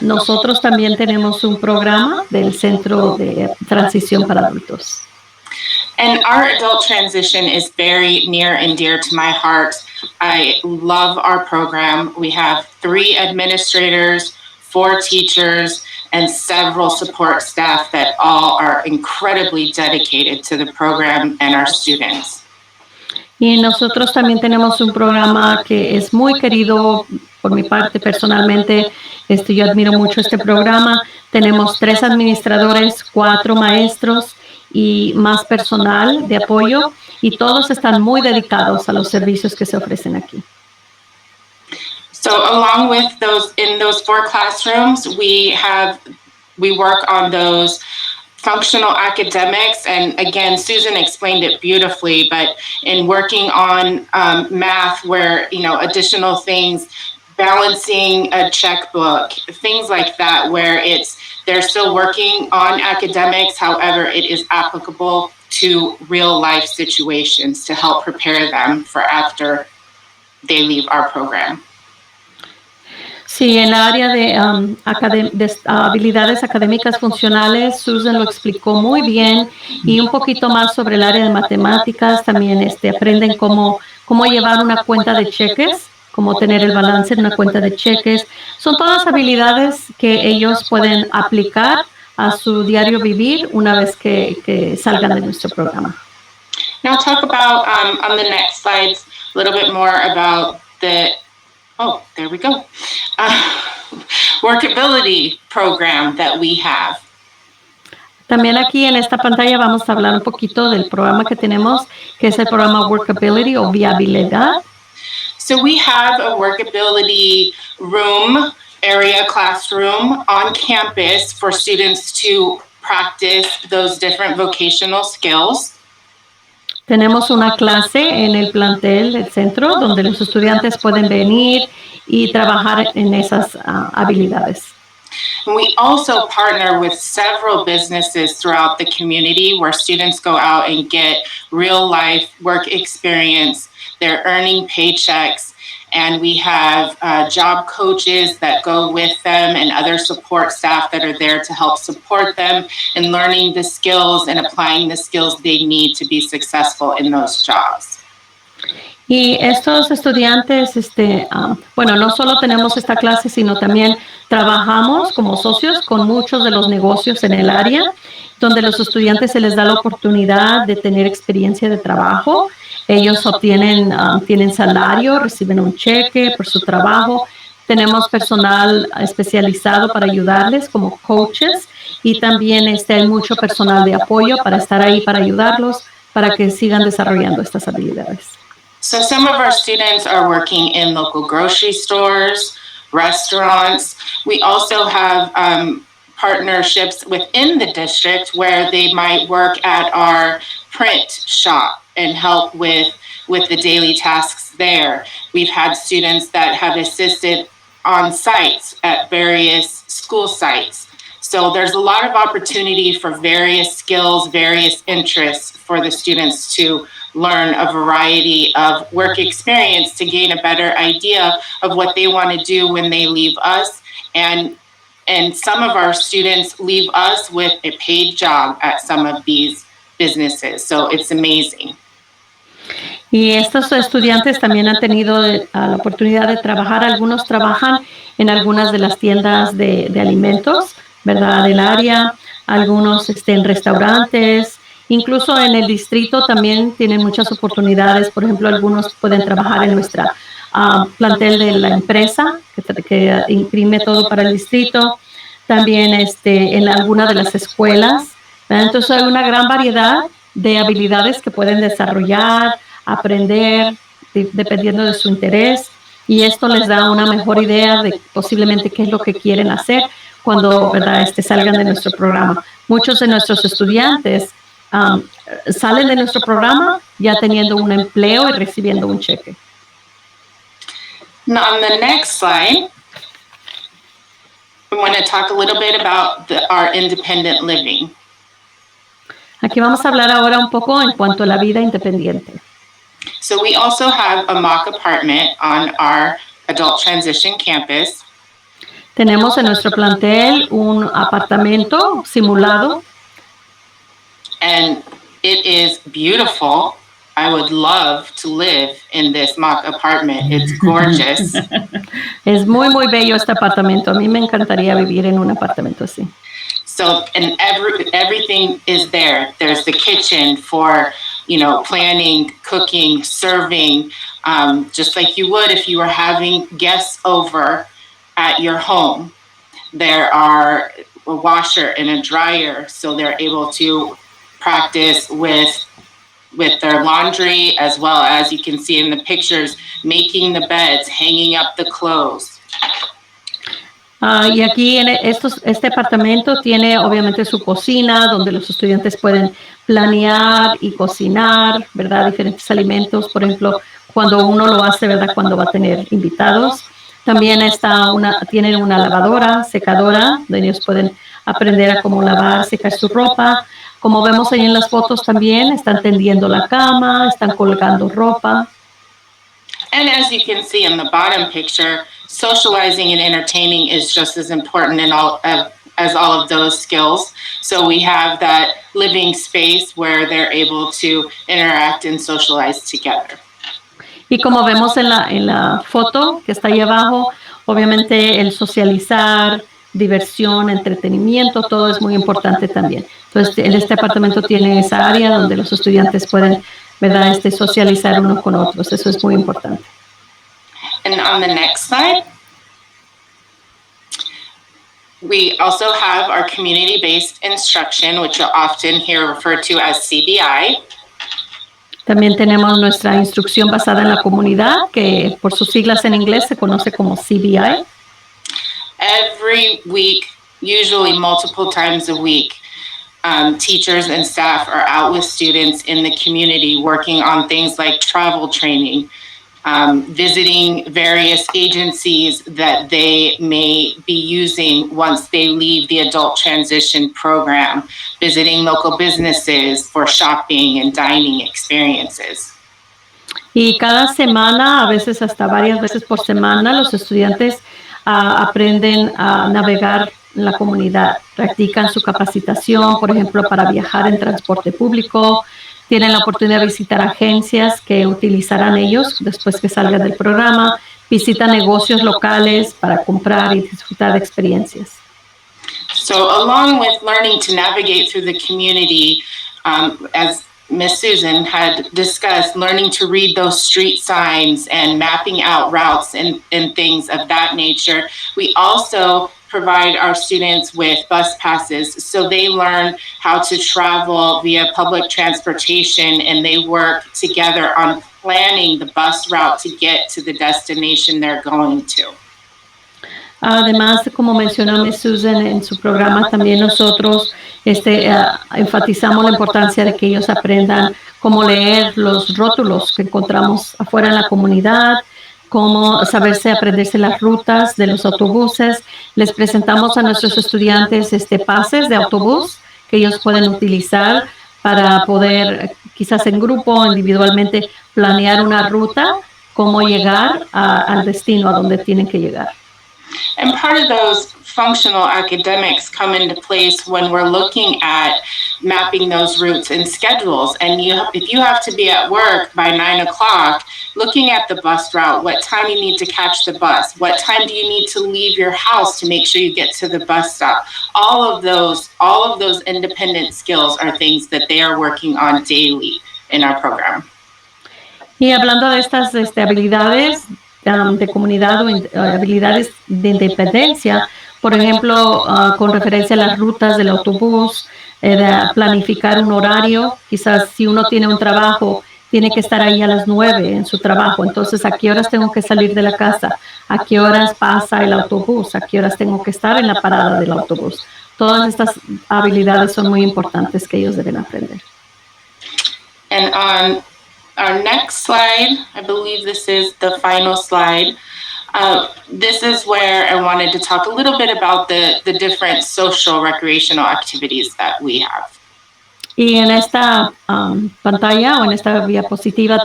Nosotros también tenemos un programa del Centro de Transición para Adultos. And our adult transition is very near and dear to my heart. I love our program. We have 3 administrators, 4 teachers, and several support staff that all are incredibly dedicated to the program and our students. Y nosotros también tenemos un programa que es muy querido por mi parte personalmente. Yo admiro mucho este programa. Tenemos 3 administradores, 4 maestros y más personal de apoyo. Y todos están muy dedicados a los servicios que se ofrecen aquí. So along with in those 4 classrooms, we work on those functional academics, and again, Susan explained it beautifully, but in working on math where, additional things, balancing a checkbook, things like that, where they're still working on academics, however, it is applicable to real life situations to help prepare them for after they leave our program. Sí, en el área de habilidades académicas funcionales, Susan lo explicó muy bien y un poquito más sobre el área de matemáticas. También aprenden cómo llevar una cuenta de cheques, cómo tener el balance en una cuenta de cheques. Son todas habilidades que ellos pueden aplicar a su diario vivir una vez que salgan de nuestro programa. Now talk about, on the next slides, a little bit more about oh, there we go. Workability program that we have. También aquí en esta pantalla vamos a hablar un poquito del programa que tenemos, que es el programa Workability o Viabilidad. So we have a workability classroom on campus for students to practice those different vocational skills. Tenemos una clase en el plantel del centro donde los estudiantes pueden venir y trabajar en esas habilidades. And we also partner with several businesses throughout the community where students go out and get real life work experience. They're earning paychecks, and we have job coaches that go with them and other support staff that are there to help support them in learning the skills and applying the skills they need to be successful in those jobs. Y estos estudiantes, bueno, no solo tenemos esta clase, sino también trabajamos como socios con muchos de los negocios en el área, donde los estudiantes se les da la oportunidad de tener experiencia de trabajo. Ellos tienen salario, reciben un cheque por su trabajo. Tenemos personal especializado para ayudarles como coaches, y también hay mucho personal de apoyo para estar ahí para ayudarlos para que sigan desarrollando estas habilidades. So some of our students are working in local grocery stores, restaurants. We also have partnerships within the district where they might work at our print shop and help with the daily tasks there. We've had students that have assisted on sites at various school sites. So there's a lot of opportunity for various skills, various interests for the students to learn a variety of work experience to gain a better idea of what they want to do when they leave us. And some of our students leave us with a paid job at some of these businesses. So it's amazing. Y estos estudiantes también han tenido la oportunidad de trabajar. Algunos trabajan en algunas de las tiendas de alimentos, ¿verdad?, del área. Algunos en restaurantes. Incluso en el distrito también tienen muchas oportunidades. Por ejemplo, algunos pueden trabajar en nuestra plantel de la empresa que imprime todo para el distrito. También en alguna de las escuelas. Entonces hay una gran variedad de habilidades que pueden desarrollar, aprender, dependiendo de su interés. Y esto les da una mejor idea de posiblemente qué es lo que quieren hacer cuando, ¿verdad?, salgan de nuestro programa. Muchos de nuestros estudiantes salen de nuestro programa ya teniendo un empleo y recibiendo un cheque. Now on the next slide, I want to talk a little bit about our independent living. Aquí vamos a hablar ahora un poco en cuanto a la vida independiente. So we also have a mock apartment on our adult transition campus. Tenemos en nuestro plantel un apartamento simulado. And it is beautiful. I would love to live in this mock apartment. It's gorgeous. Es muy, muy bello este apartamento. A mí me encantaría vivir en un apartamento así. So, and everything is there. There's the kitchen for, planning, cooking, serving, just like you would if you were having guests over at your home. There are a washer and a dryer, so they're able to practice with their laundry, as well as you can see in the pictures, making the beds, hanging up the clothes. Y aquí este apartamento tiene obviamente su cocina, donde los estudiantes pueden planear y cocinar, ¿verdad?, diferentes alimentos, por ejemplo, cuando uno lo hace, ¿verdad?, cuando va a tener invitados. También tienen una lavadora, secadora, donde ellos pueden aprender a cómo lavar, secar su ropa. Como vemos ahí en las fotos también, están tendiendo la cama, están colgando ropa. And as you can see in the bottom picture, socializing and entertaining is just as important as all of those skills. So we have that living space where they're able to interact and socialize together. Y como vemos en la foto que está ahí abajo, obviamente el socializar, diversión, entretenimiento, todo es muy importante también. Entonces, este apartamento tiene esa área donde los estudiantes pueden, ¿verdad?, socializar unos con otros. Eso es muy importante. And on the next slide, we also have our community-based instruction, which you'll often hear referred to as CBI. También tenemos nuestra instrucción basada en la comunidad, que por sus siglas en inglés se conoce como CBI. Every week, usually multiple times a week, teachers and staff are out with students in the community working on things like travel training, visiting various agencies that they may be using once they leave the adult transition program, visiting local businesses for shopping and dining experiences. Y cada semana, a veces hasta varias veces por semana, los estudiantes aprenden a navegar en la comunidad, practican su capacitación, por ejemplo, para viajar en transporte público, tienen la oportunidad de visitar agencias que utilizarán ellos después que salgan del programa, visitan negocios locales para comprar y disfrutar de experiencias. So along with learning to navigate through the community, as Miss Susan had discussed, learning to read those street signs and mapping out routes and things of that nature, we also provide our students with bus passes. So they learn how to travel via public transportation, and they work together on planning the bus route to get to the destination they're going to. Además, como mencionó Ms. Susan en su programa, también nosotros enfatizamos la importancia de que ellos aprendan cómo leer los rótulos que encontramos afuera en la comunidad, cómo aprenderse las rutas de los autobuses. Les presentamos a nuestros estudiantes pases de autobús que ellos pueden utilizar para poder, quizás en grupo o individualmente, planear una ruta, cómo llegar al destino a donde tienen que llegar. And part of those functional academics come into place when we're looking at mapping those routes and schedules. And if you have to be at work by 9 o'clock, looking at the bus route, what time you need to catch the bus, what time do you need to leave your house to make sure you get to the bus stop. All of those independent skills are things that they are working on daily in our program. Y hablando de estas habilidades de comunidad o habilidades de independencia, por ejemplo, con referencia a las rutas del autobús, de planificar un horario, quizás si uno tiene un trabajo, tiene que estar ahí a las 9 en su trabajo, entonces ¿a qué horas tengo que salir de la casa? ¿A qué horas pasa el autobús? ¿A qué horas tengo que estar en la parada del autobús? Todas estas habilidades son muy importantes que ellos deben aprender. And on our next slide, I believe this is the final slide. This is where I wanted to talk a little bit about the different social recreational activities that we have. Y en esta pantalla o en esta diapositiva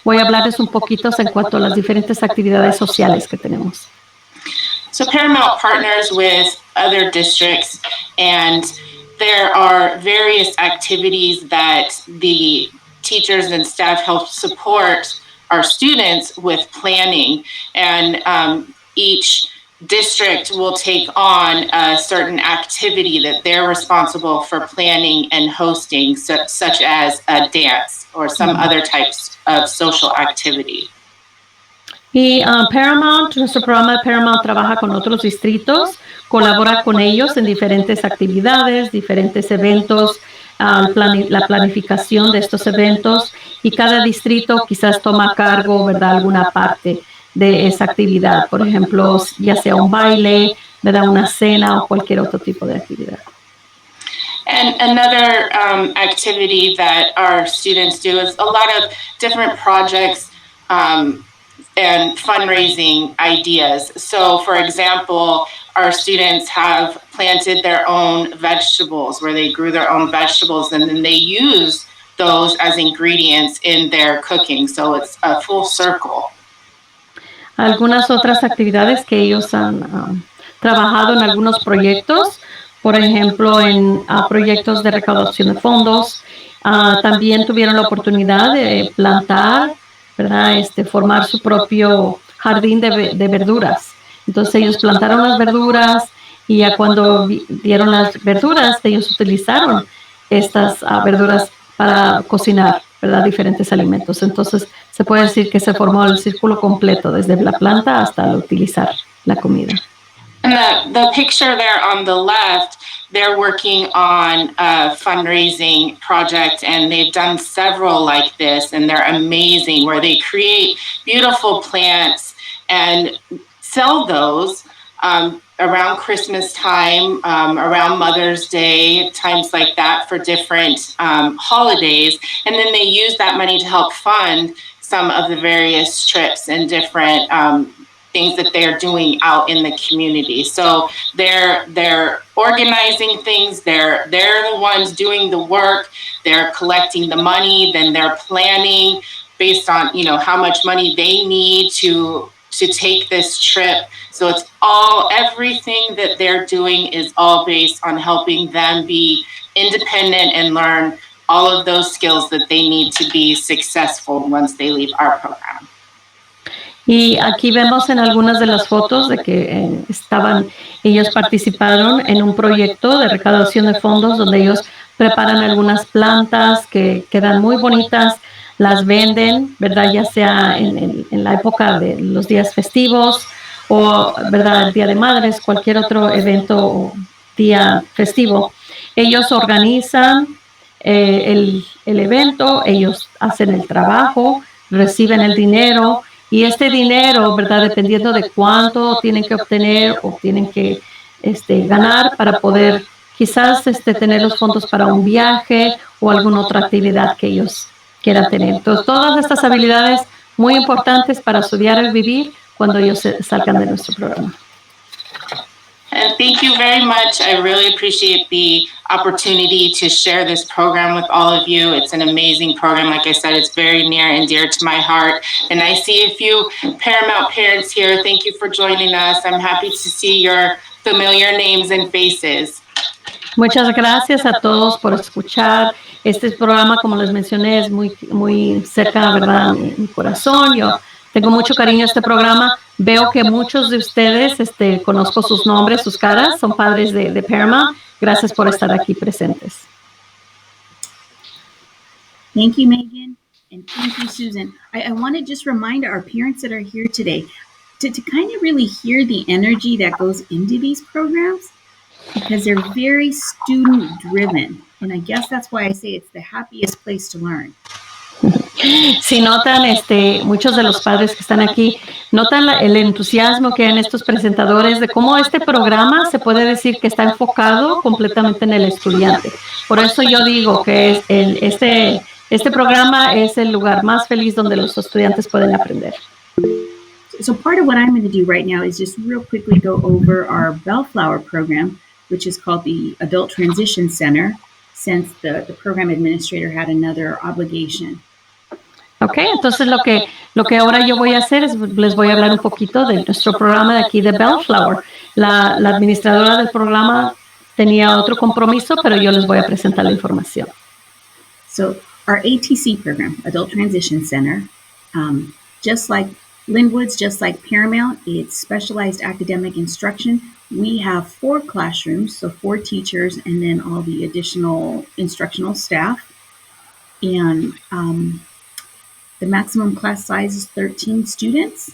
voy a hablarles un poquito en cuanto a las diferentes actividades sociales que tenemos. So Paramount partners with other districts, and there are various activities that the teachers and staff help support our students with planning, and each district will take on a certain activity that they're responsible for planning and hosting, such as a dance or some other types of social activity. Y nuestro programa de Paramount trabaja con otros distritos, colabora con ellos en diferentes actividades, diferentes eventos, la planificación de estos eventos, y cada distrito quizás toma a cargo, ¿verdad?, alguna parte de esa actividad, por ejemplo, ya sea un baile, ¿verdad?, una cena o cualquier otro tipo de actividad. And another activity that our students do is a lot of different projects and fundraising ideas. So, for example, our students have planted their own vegetables, where they grew their own vegetables, and then they use those as ingredients in their cooking. So it's a full circle. Algunas otras actividades que ellos han trabajado en algunos proyectos, por ejemplo, en proyectos de recaudación de fondos. También tuvieron la oportunidad de plantar, ¿verdad?, formar su propio jardín de verduras. Entonces ellos plantaron las verduras, y ya cuando dieron las verduras, ellos utilizaron estas verduras para cocinar, ¿verdad?, diferentes alimentos. Entonces se puede decir que se formó el círculo completo, desde la planta hasta utilizar la comida. And the picture there on the left, they're working on a fundraising project, and they've done several like this, and they're amazing, where they create beautiful plants and sell those around Christmas time, around Mother's Day, times like that, for different holidays. And then they use that money to help fund some of the various trips and different things that they're doing out in the community. So they're organizing things. They're the ones doing the work. They're collecting the money. Then they're planning based on how much money they need to take this trip. So it's everything that they're doing is all based on helping them be independent and learn all of those skills that they need to be successful once they leave our program. Y aquí vemos en algunas de las fotos de que ellos participaron en un proyecto de recaudación de fondos donde ellos preparan algunas plantas que quedan muy bonitas, las venden, ¿verdad? Ya sea en la época de los días festivos o, ¿verdad?, el Día de Madres, cualquier otro evento o día festivo. Ellos organizan el evento, ellos hacen el trabajo, reciben el dinero. Y este dinero, ¿verdad?, dependiendo de cuánto tienen que obtener o tienen que ganar para poder quizás tener los fondos para un viaje o alguna otra actividad que ellos quieran tener. Entonces, todas estas habilidades muy importantes para estudiar y vivir cuando ellos salgan de nuestro programa. And thank you very much. I really appreciate the opportunity to share this program with all of you. It's an amazing program. Like I said, it's very near and dear to my heart. And I see a few Paramount parents here. Thank you for joining us. I'm happy to see your familiar names and faces. Muchas gracias a todos por escuchar. Este programa, como les mencioné, es muy cerca, ¿verdad?, mi corazón. Yo tengo mucho cariño a este programa. Veo que muchos de ustedes, conozco sus nombres, sus caras, son padres de Paramount. Gracias por estar aquí presentes. Thank you, Megan, and thank you, Susan. I want to just remind our parents that are here today to kind of really hear the energy that goes into these programs, because they're very student-driven, and I guess that's why I say it's the happiest place to learn. Si notan, muchos de los padres que están aquí, notan el entusiasmo que hay en estos presentadores de cómo este programa se puede decir que está enfocado completamente en el estudiante. Por eso yo digo que este programa es el lugar más feliz donde los estudiantes pueden aprender. So part of what I'm going to do right now is just real quickly go over our Bellflower program, which is called the Adult Transition Center, since the program administrator had another obligation. Ok, entonces lo que ahora yo voy a hacer es les voy a hablar un poquito de nuestro programa de aquí de Bellflower. La administradora del programa tenía otro compromiso, pero yo les voy a presentar la información. So our ATC program, Adult Transition Center, just like Linwood's, just like Paramount, it's specialized academic instruction. We have 4 classrooms, so 4 teachers, and then all the additional instructional staff. And the maximum class size is 13 students,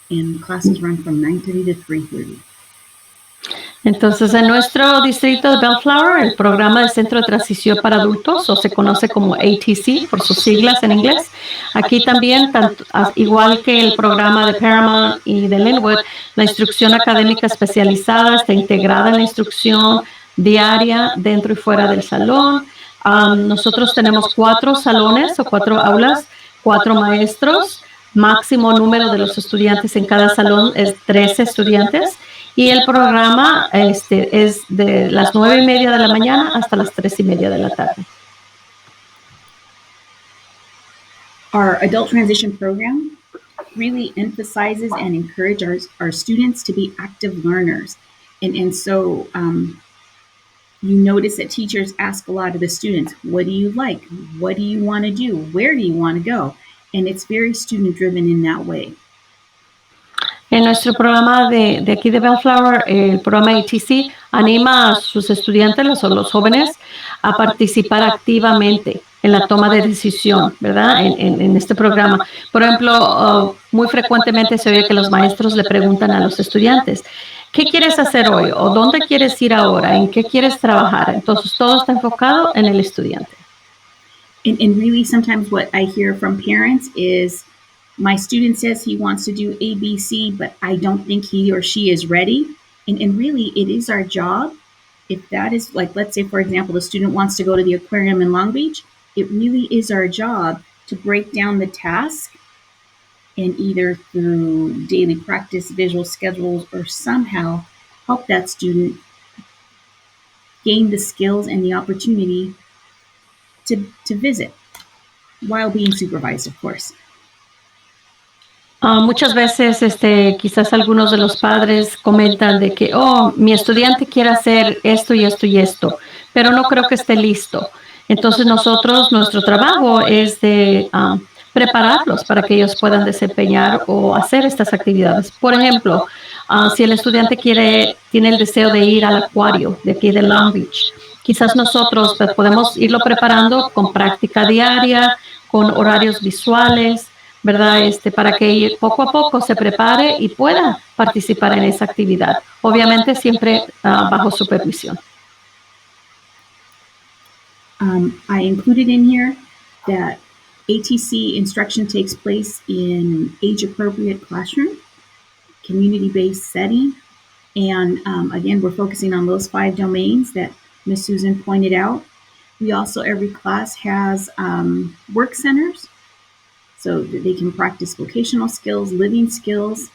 and classes run from 9:30 to 3:30. Entonces, en nuestro distrito de Bellflower, el programa de Centro de Transición para Adultos, o se conoce como ATC por sus siglas en inglés, aquí también, igual que el programa de Paramount y de Linwood, la instrucción académica especializada está integrada en la instrucción diaria dentro y fuera del salón. Nosotros tenemos 4 salones o 4 aulas, 4 maestros. Máximo número de los estudiantes en cada salón es 13 estudiantes. Y el programa es de las 9:30 de la mañana hasta las 3:30 de la tarde. Our adult transition program really emphasizes and encourages our students to be active learners. And so you notice that teachers ask a lot of the students, what do you like? What do you want to do? Where do you want to go? And it's very student-driven in that way. En nuestro programa de aquí de Bellflower, el programa ATC anima a sus estudiantes, los jóvenes, a participar activamente en la toma de decisión, ¿verdad? En este programa. Por ejemplo, muy frecuentemente se oye que los maestros le preguntan a los estudiantes, ¿qué quieres hacer hoy? ¿O dónde quieres ir ahora? ¿En qué quieres trabajar? Entonces, todo está enfocado en el estudiante. And really, sometimes what I hear from parents is, my student says he wants to do ABC, but I don't think he or she is ready. And really, it is our job. If that is, like, let's say, for example, the student wants to go to the aquarium in Long Beach, it really is our job to break down the task and either through daily practice, visual schedules, or somehow help that student gain the skills and the opportunity to visit while being supervised, of course. Muchas veces, quizás algunos de los padres comentan de que, mi estudiante quiere hacer esto y esto y esto, pero no creo que esté listo. Entonces nuestro trabajo es de prepararlos para que ellos puedan desempeñar o hacer estas actividades. Por ejemplo, si el estudiante tiene el deseo de ir al acuario de aquí de Long Beach, quizás nosotros podemos irlo preparando con práctica diaria, con horarios visuales, ¿verdad? Para que poco a poco se prepare y pueda participar en esa actividad. Obviamente siempre bajo supervisión. I included in here that ATC instruction takes place in age-appropriate classroom, community-based setting, and again, we're focusing on those 5 domains that Ms. Susan pointed out. We also, every class has work centers, so that they can practice vocational skills, living skills,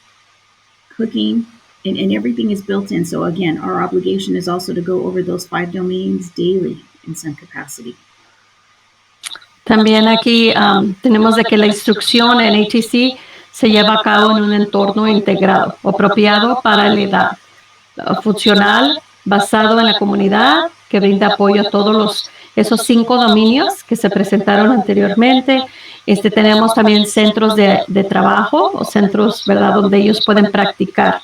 cooking, and everything is built in. So again, our obligation is also to go over those 5 domains daily in some capacity. También aquí tenemos de que la instrucción en ATC se lleva a cabo en un entorno integrado, apropiado para la edad, funcional, basado en la comunidad, que brinda apoyo a todos esos 5 dominios que se presentaron anteriormente. Tenemos también centros de trabajo o centros, ¿verdad?, donde ellos pueden practicar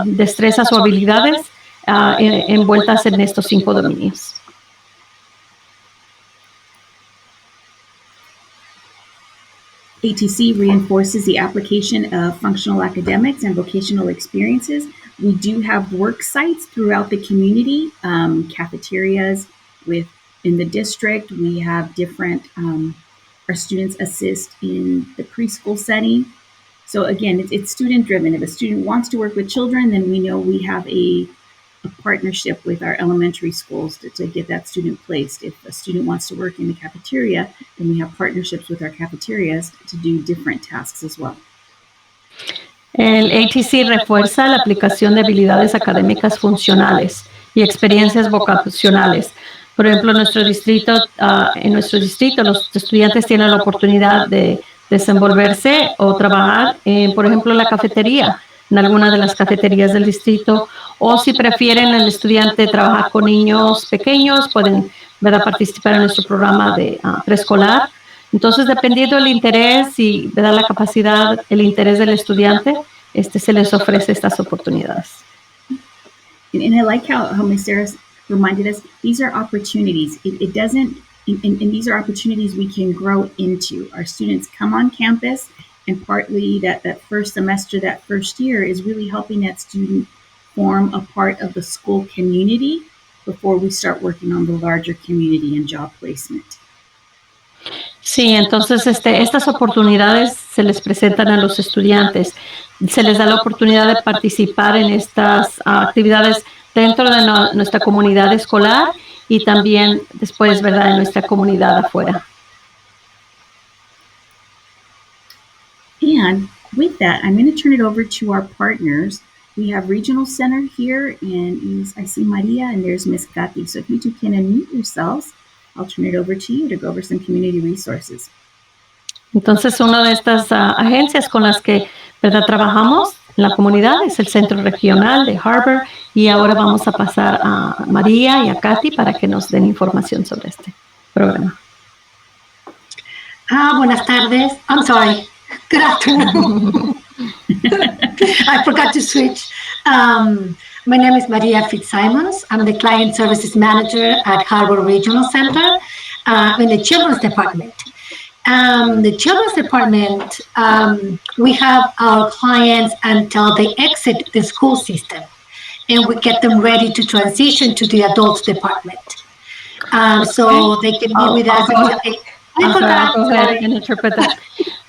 destrezas o habilidades envueltas en estos 5 dominios. ATC reinforces the application of functional academics and vocational experiences. We do have work sites throughout the community, cafeterias in the district. We have different, our students assist in the preschool setting. So again, it's student driven. If a student wants to work with children, then we know we have a partnership with our elementary schools to get that student placed. If a student wants to work in the cafeteria, then we have partnerships with our cafeterias to do different tasks as well. El ATC refuerza la aplicación de habilidades académicas funcionales y experiencias vocacionales. Por ejemplo, en nuestro distrito los estudiantes tienen la oportunidad de desenvolverse o trabajar, por ejemplo, en la cafetería, en alguna de las cafeterías del distrito, o si prefieren el estudiante trabajar con niños pequeños, pueden, ¿verdad?, participar en nuestro programa de preescolar. Entonces, dependiendo del interés y, ¿verdad?, la capacidad, el interés del estudiante, se les ofrece estas oportunidades. And I like how Ms. Sarah reminded us, these are opportunities. It doesn't, and these are opportunities we can grow into. Our students come on campus, and partly that first semester, that first year is really helping that student form a part of the school community before we start working on the larger community and job placement. Sí, entonces estas oportunidades se les presentan a los estudiantes. Se les da la oportunidad de participar en estas actividades dentro de nuestra comunidad escolar y también después, ¿verdad?, en nuestra comunidad afuera. And with that, I'm going to turn it over to our partners. We have Regional Center here, and I see Maria, and there's Ms. Katy. So if you two can unmute yourselves, I'll turn it over to you to go over some community resources. Entonces, una de estas agencias con las que, ¿verdad?, trabajamos en la comunidad es el Centro Regional de Harbor, y ahora vamos a pasar a María y a Katy para que nos den información sobre este programa. Buenas tardes. I'm sorry. Good afternoon. I forgot to switch. My name is Maria Fitzsimons. I'm the Client Services Manager at Harbor Regional Center in the Children's Department. The Children's Department, we have our clients until they exit the school system, and we get them ready to transition to the Adults Department. So they can be with us until...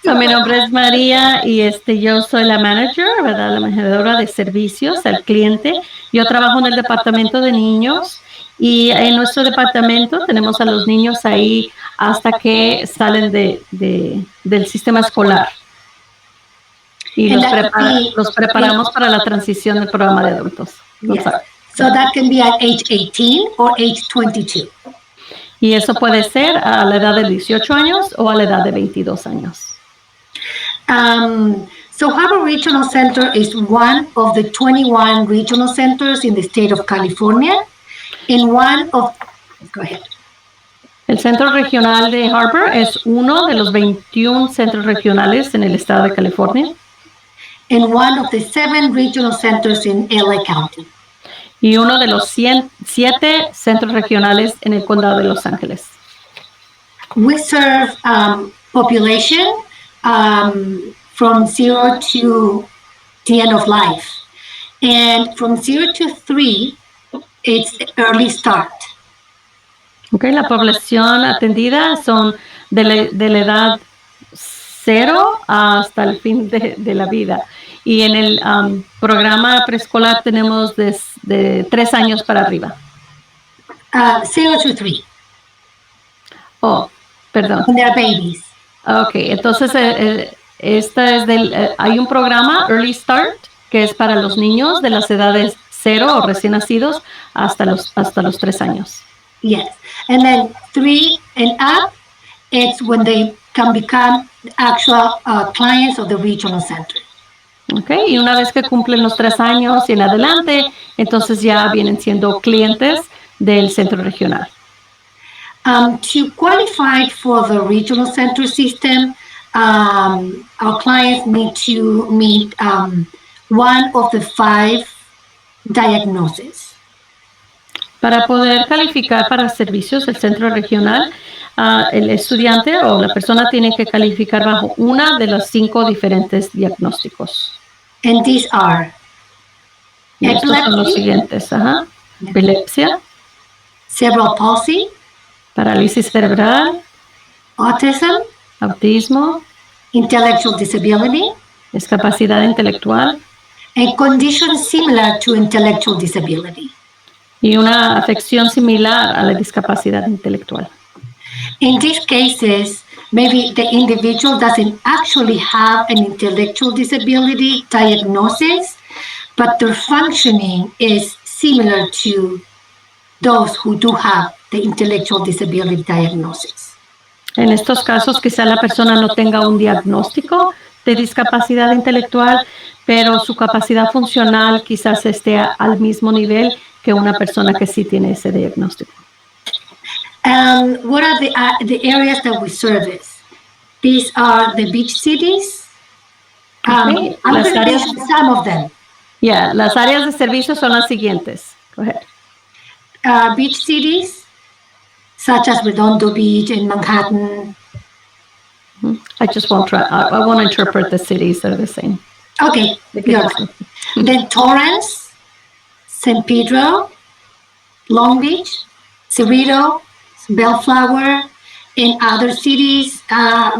Mi nombre es María y yo soy la manager, ¿verdad?, la manejadora de servicios al cliente. Yo trabajo en el departamento de niños Y en nuestro departamento tenemos a los niños ahí hasta que salen del sistema escolar. Y And that could be- los preparamos para la transición del programa de adultos. Yes. So that can be at age 18 or age 22. Y eso puede ser a la edad de 18 años o a la edad de 22 años. So Harbor Regional Center is one of the 21 regional centers in the state of California. And go ahead. El Centro Regional de Harbor es uno de los 21 centros regionales en el estado de California And one of the 7 regional centers in LA County. y uno de los 7 centros regionales en el condado de Los Ángeles. We serve population from 0 to the end of life. And from 0 to 3, it's early start. Okay, la población atendida son de la edad 0 hasta el fin de la vida. Y en el programa preescolar tenemos de 3 años para arriba. 0 to 3, Oh, perdón. when they're babies. Ok, entonces hay un programa Early Start que es para los niños de las edades 0 o recién nacidos hasta los 3 años. Yes. And then 3 and up, it's when they can become actual clients of the regional center. Ok, y una vez que cumplen los 3 años y en adelante, entonces ya vienen siendo clientes del centro regional. To qualify for the regional center system, our clients need to meet one of the 5 diagnoses. Para poder calificar para servicios del centro regional, el estudiante o la persona tiene que calificar bajo una de los 5 diferentes diagnósticos. And these are Y estos son los epilepsy, siguientes. Epilepsia, cerebral palsy, parálisis cerebral, autism, autismo, intellectual disability, discapacidad intelectual and conditions similar to intellectual disability. y una afección similar a la discapacidad intelectual. In these cases, maybe the individual doesn't actually have an intellectual disability diagnosis, but their functioning is similar to those who do have the intellectual disability diagnosis. En estos casos, quizá la persona no tenga un diagnóstico de discapacidad intelectual, pero su capacidad funcional quizás esté al mismo nivel que una persona que sí tiene ese diagnóstico. What are the areas that we service? These are the beach cities. Okay, I'm las going to áreas- mention some of them. Las áreas de servicio son las siguientes. Go ahead. Beach cities, such as Redondo Beach in Manhattan. I just won't try. I won't interpret the cities. They're the same. Okay, you're right. Then Torrance, San Pedro, Long Beach, Cerrito, Bellflower, and other cities.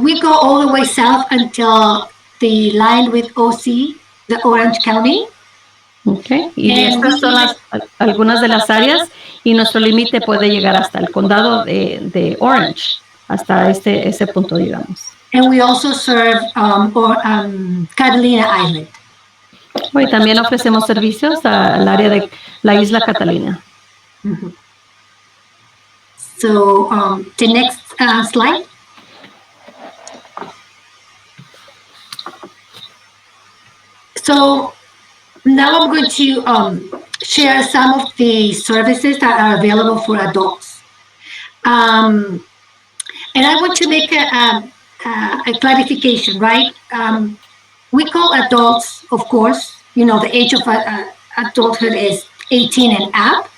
We go all the way south until the line with OC, the Orange County. Okay. Y estas son algunas de las áreas y nuestro límite puede llegar hasta el condado de Orange, hasta ese punto, digamos. And we also serve Catalina Island. Y también ofrecemos servicios al área de la isla Catalina. So the next slide. So now I'm going to share some of the services that are available for adults. And I want to make a clarification, right? We call adults, of course, the age of adulthood is 18 and up.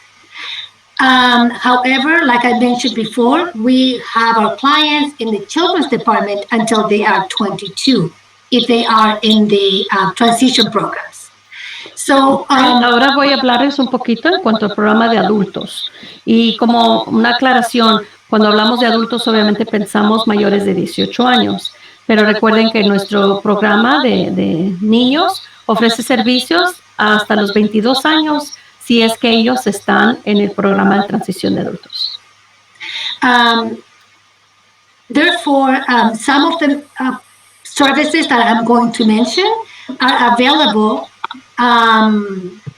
However, like I mentioned before, we have our clients in the children's department until they are 22, if they are in the transition programs. So, ahora voy a hablarles un poquito en cuanto al programa de adultos. Y como una aclaración, cuando hablamos de adultos, obviamente pensamos mayores de 18 años. Pero recuerden que nuestro programa de niños ofrece servicios hasta los 22 años si es que ellos están en el programa de transición de adultos. Therefore, some of the services that I'm going to mention are available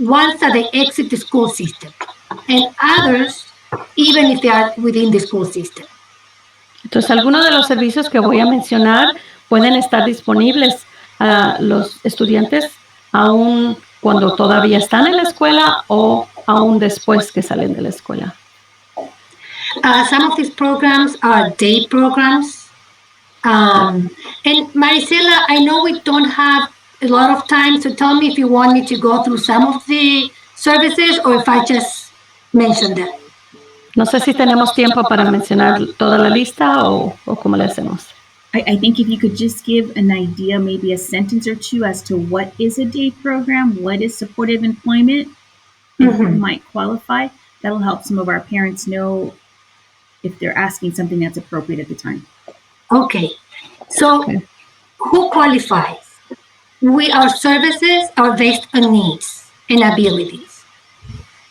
once that they exit the school system, and others even if they are within the school system. Entonces, algunos de los servicios que voy a mencionar pueden estar disponibles a los estudiantes aún cuando todavía están en la escuela o aún después que salen de la escuela. Some of these programs are day programs. And Marisela, I know we don't have a lot of time, so tell me if you want me to go through some of the services or if I just mention them. No sé si tenemos tiempo para mencionar toda la lista o cómo le hacemos. I think if you could just give an idea, maybe a sentence or two as to what is a day program, what is supportive employment, and who might qualify, that'll help some of our parents know if they're asking something that's appropriate at the time. Okay, so who qualifies? Our services are based on needs and abilities.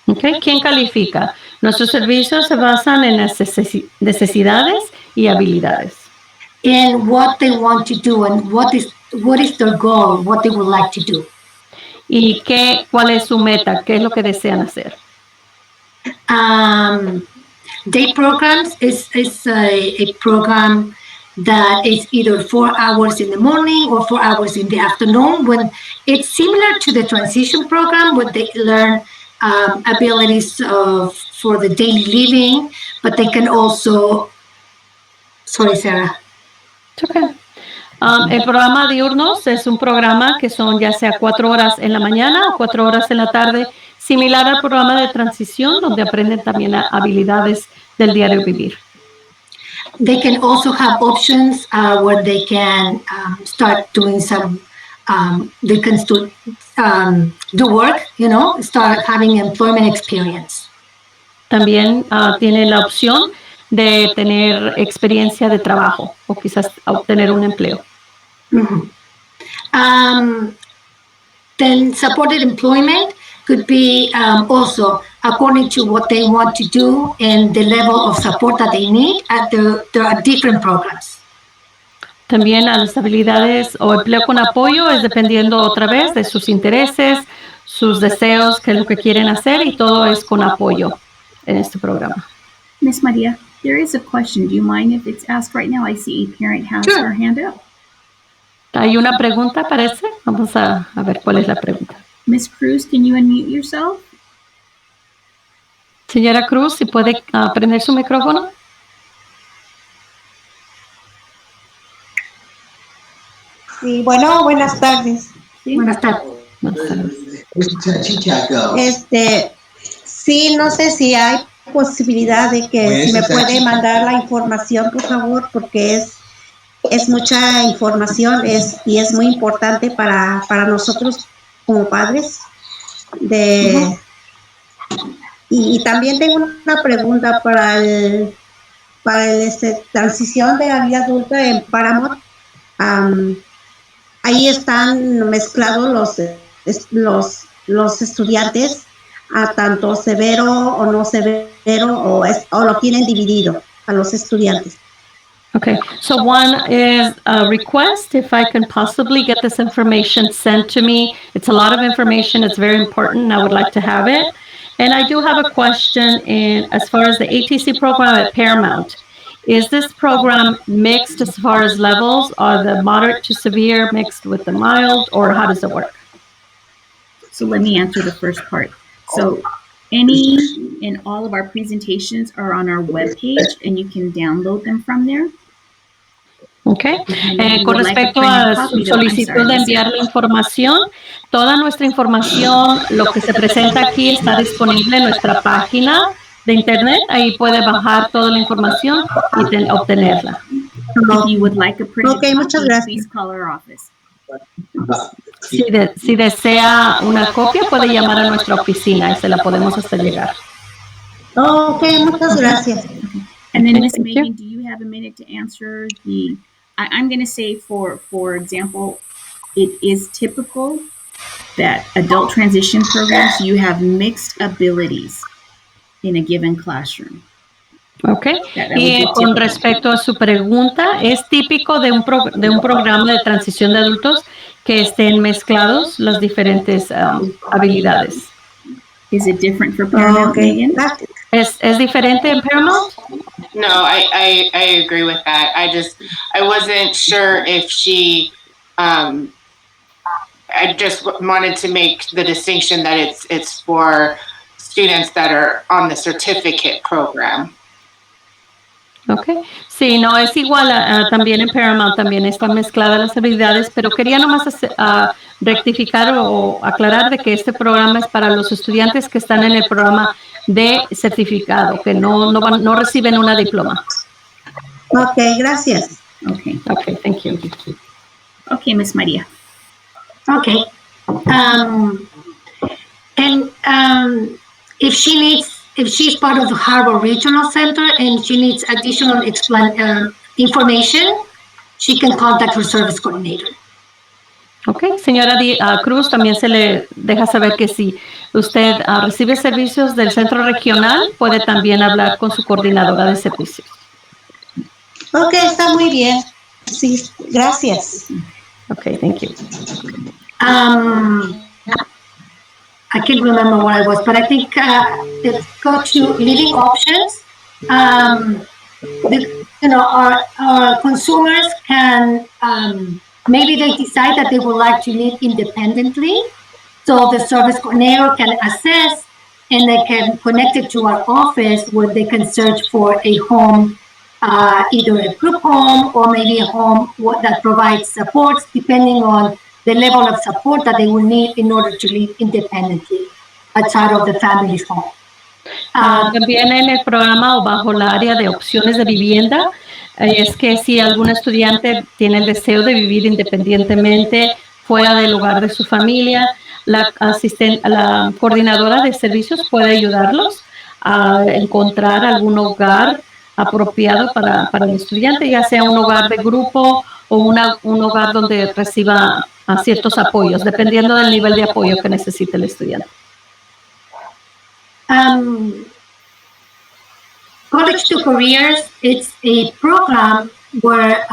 Okay. ¿Quién califica? Nuestros servicios se basan en necesidades y habilidades. And what they want to do and what is their goal, what they would like to do. ¿Y cuál es su meta? ¿Qué es lo que desean hacer? Day programs is a program that is either 4 hours in the morning or 4 hours in the afternoon, when it's similar to the transition program where they learn abilities for the daily living, but they can also, sorry, Sarah. Okay. El programa diurnos es un programa que son ya sea 4 horas en la mañana o 4 horas en la tarde, similar al programa de transición, donde aprenden también habilidades del diario vivir. They can also have options where they can start doing some, they can do work, start having employment experience. También tienen la opción de tener experiencia de trabajo o quizás obtener un empleo. Then supported employment could be also according to what they want to do and the level of support that they need. There are different programs. También a las habilidades o empleo con apoyo es dependiendo otra vez de sus intereses, sus deseos, qué es lo que quieren hacer, y todo es con apoyo en este programa. Miss Maria, there is a question. Do you mind if it's asked right now? I see a parent has her hand up. Hay una pregunta, parece. Vamos a ver cuál es la pregunta. Miss Cruz, can you unmute yourself? Señora Cruz, si puede prender su micrófono. Sí, bueno, buenas tardes. Sí. Buenas tardes. Sí, no sé si hay posibilidad de que si me puede mandar la información, por favor, porque es mucha información y es muy importante para nosotros como padres. Y también tengo una pregunta para el transición de la vida adulta en Paramount. Ahí están mezclados los estudiantes a tanto severo o no severo, o lo tienen dividido a los estudiantes. Okay, so one is a request if I can possibly get this information sent to me. It's a lot of information. It's very important, and I would like to have it. And I do have a question as far as the ATC program at Paramount. Is this program mixed as far as levels? Are the moderate to severe mixed with the mild, or how does it work? So let me answer the first part. So any and all of our presentations are on our webpage, and you can download them from there. Okay. Con respecto a su solicitud de enviar la información, toda nuestra información, lo que se presenta aquí, está disponible en nuestra página de internet. Ahí puede bajar toda la información y obtenerla. If you would like a printed Okay, muchas copy, gracias. please call our office. Si desea una copia, puede llamar a nuestra oficina y se la podemos hacer llegar. Ok, muchas gracias. And then, Miss Thank you. Megan, do you have a minute to answer I'm going to say, for example, it is typical that adult transition programs, you have mixed abilities in a given classroom. Ok. That would Y be con typical. respecto a su pregunta, ¿es típico de un programa de transición de adultos que estén mezclados las diferentes habilidades? Is it different for Paramount, Okay. Megan? ¿Es diferente en Paramount? No, I agree with that. I wasn't sure if she, I just wanted to make the distinction that it's for students that are on the certificate program. Ok. Sí, no, es igual también en Paramount, también están mezcladas las habilidades, pero quería nomás rectificar o aclarar de que este programa es para los estudiantes que están en el programa de certificado, que no reciben una diploma. Okay, gracias. Okay. Ok, thank you. Okay, Miss Maria. Okay. If she's part of the Harbor Regional Center and she needs additional information, she can contact her service coordinator. Ok, señora Cruz, también se le deja saber que si usted recibe servicios del centro regional, puede también hablar con su coordinadora de servicios. Okay, está muy bien. Sí, gracias. Ok, thank you. I can't remember what I was, but I think let's go to living options. Our consumers can maybe they decide that they would like to live independently, so the service coordinator can assess and they can connect it to our office where they can search for a home, either a group home or maybe a home that provides supports depending on the level of support that they will need in order to live independently outside of the family's home. También en el programa o bajo la área de opciones de vivienda, es que si algún estudiante tiene el deseo de vivir independientemente fuera del hogar de su familia, la coordinadora de servicios puede ayudarlos a encontrar algún hogar apropiado para el estudiante, ya sea un hogar de grupo o un hogar donde reciba ciertos apoyos, dependiendo del nivel de apoyo que necesite el estudiante. College to Careers, it's a program where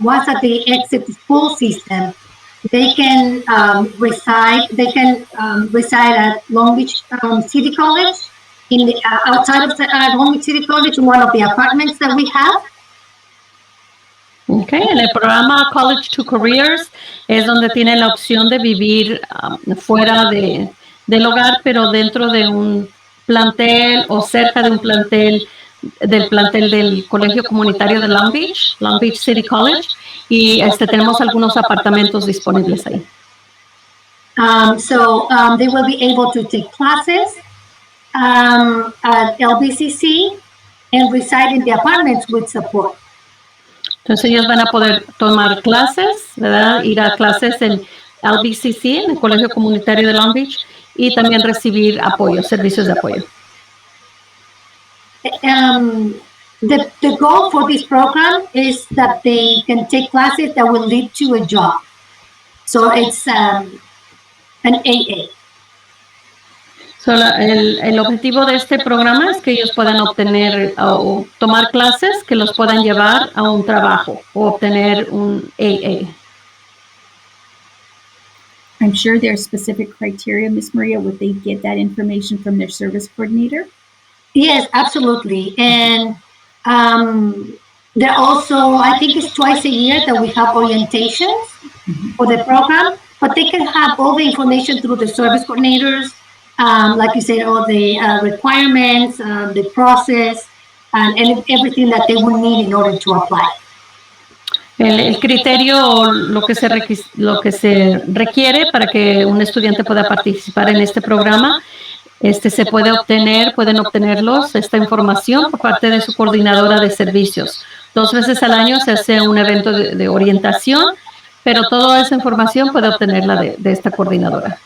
once that they exit the school system, they can reside at Long Beach City College, outside of Long Beach City College, in one of the apartments that we have. Okay. En el programa College to Careers es donde tienen la opción de vivir fuera del hogar, pero dentro de un plantel o cerca de un plantel del Colegio Comunitario de Long Beach City College, y tenemos algunos apartamentos disponibles ahí. So they will be able to take classes at LBCC and reside in the apartments with support. Entonces ellos van a poder tomar clases, ¿verdad? Ir a clases en LBCC, en el Colegio Comunitario de Long Beach, y también recibir apoyo, servicios de apoyo. The goal for this program is that they can take classes that will lead to a job. So it's an AA. So, el objetivo de este programa es que ellos puedan obtener o tomar clases que los puedan llevar a un trabajo o obtener un AA. I'm sure there's specific criteria, Ms. Maria. Would they get that information from their service coordinator? Yes, absolutely. And there also, I think it's twice a year that we have orientations for the program, but they can have all the information through the service coordinators. Like you said, all the requirements, the process, and everything that they will need in order to apply. El criterio, lo que se requiere para que un estudiante pueda participar en este programa, pueden obtenerlos, esta información por parte de su coordinadora de servicios. 2 veces al año se hace un evento de orientación, pero toda esa información puede obtenerla de esta coordinadora.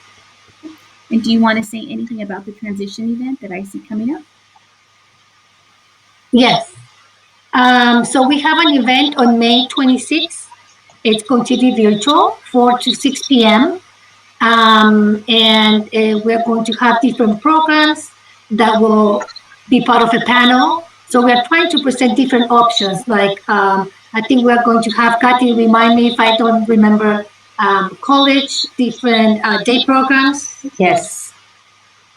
And do you want to say anything about the transition event that I see coming up? Yes. So we have an event on May 26th. It's completely virtual, 4 to 6 p.m. And we're going to have different programs that will be part of a panel. So we're trying to present different options. Like I think we're going to have Kathy remind me if I don't remember college, different day programs. Yes.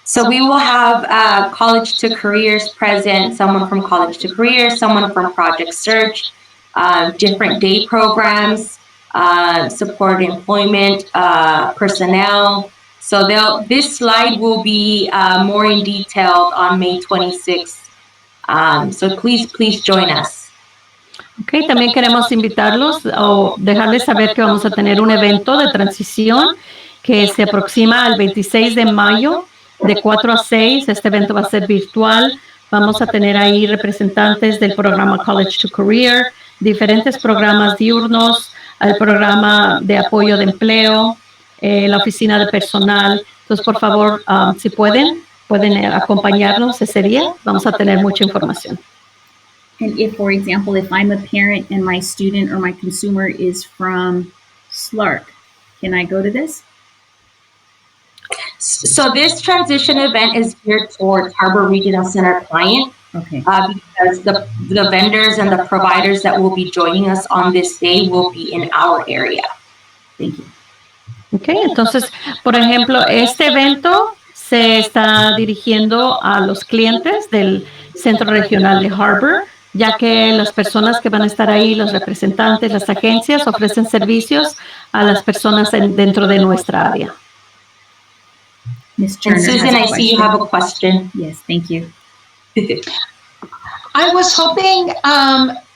So we will have College to Careers present, someone from College to Careers, someone from Project Search, different day programs, support employment, personnel. So this slide will be more in detail on May 26th. So please join us. Okay, también queremos invitarlos o dejarles saber que vamos a tener un evento de transición que se aproxima al 26 de mayo de 4 a 6. Este evento va a ser virtual. Vamos a tener ahí representantes del programa College to Career, diferentes programas diurnos, el programa de apoyo de empleo, la oficina de personal. Entonces, por favor, si pueden acompañarnos ese día. Vamos a tener mucha información. And if, for example, if I'm a parent and my student or my consumer is from SLARC, can I go to this? So this transition event is geared towards Harbor Regional Center client. Okay. Because the vendors and the providers that will be joining us on this day will be in our area. Thank you. Okay, entonces, por ejemplo, este evento se está dirigiendo a los clientes del Centro Regional de Harbor, ya que las personas que van a estar ahí, los representantes, las agencias, ofrecen servicios a las personas dentro de nuestra área. Ms. Turner And Susan, I has a see you question. have a question. Yes, thank you. I was hoping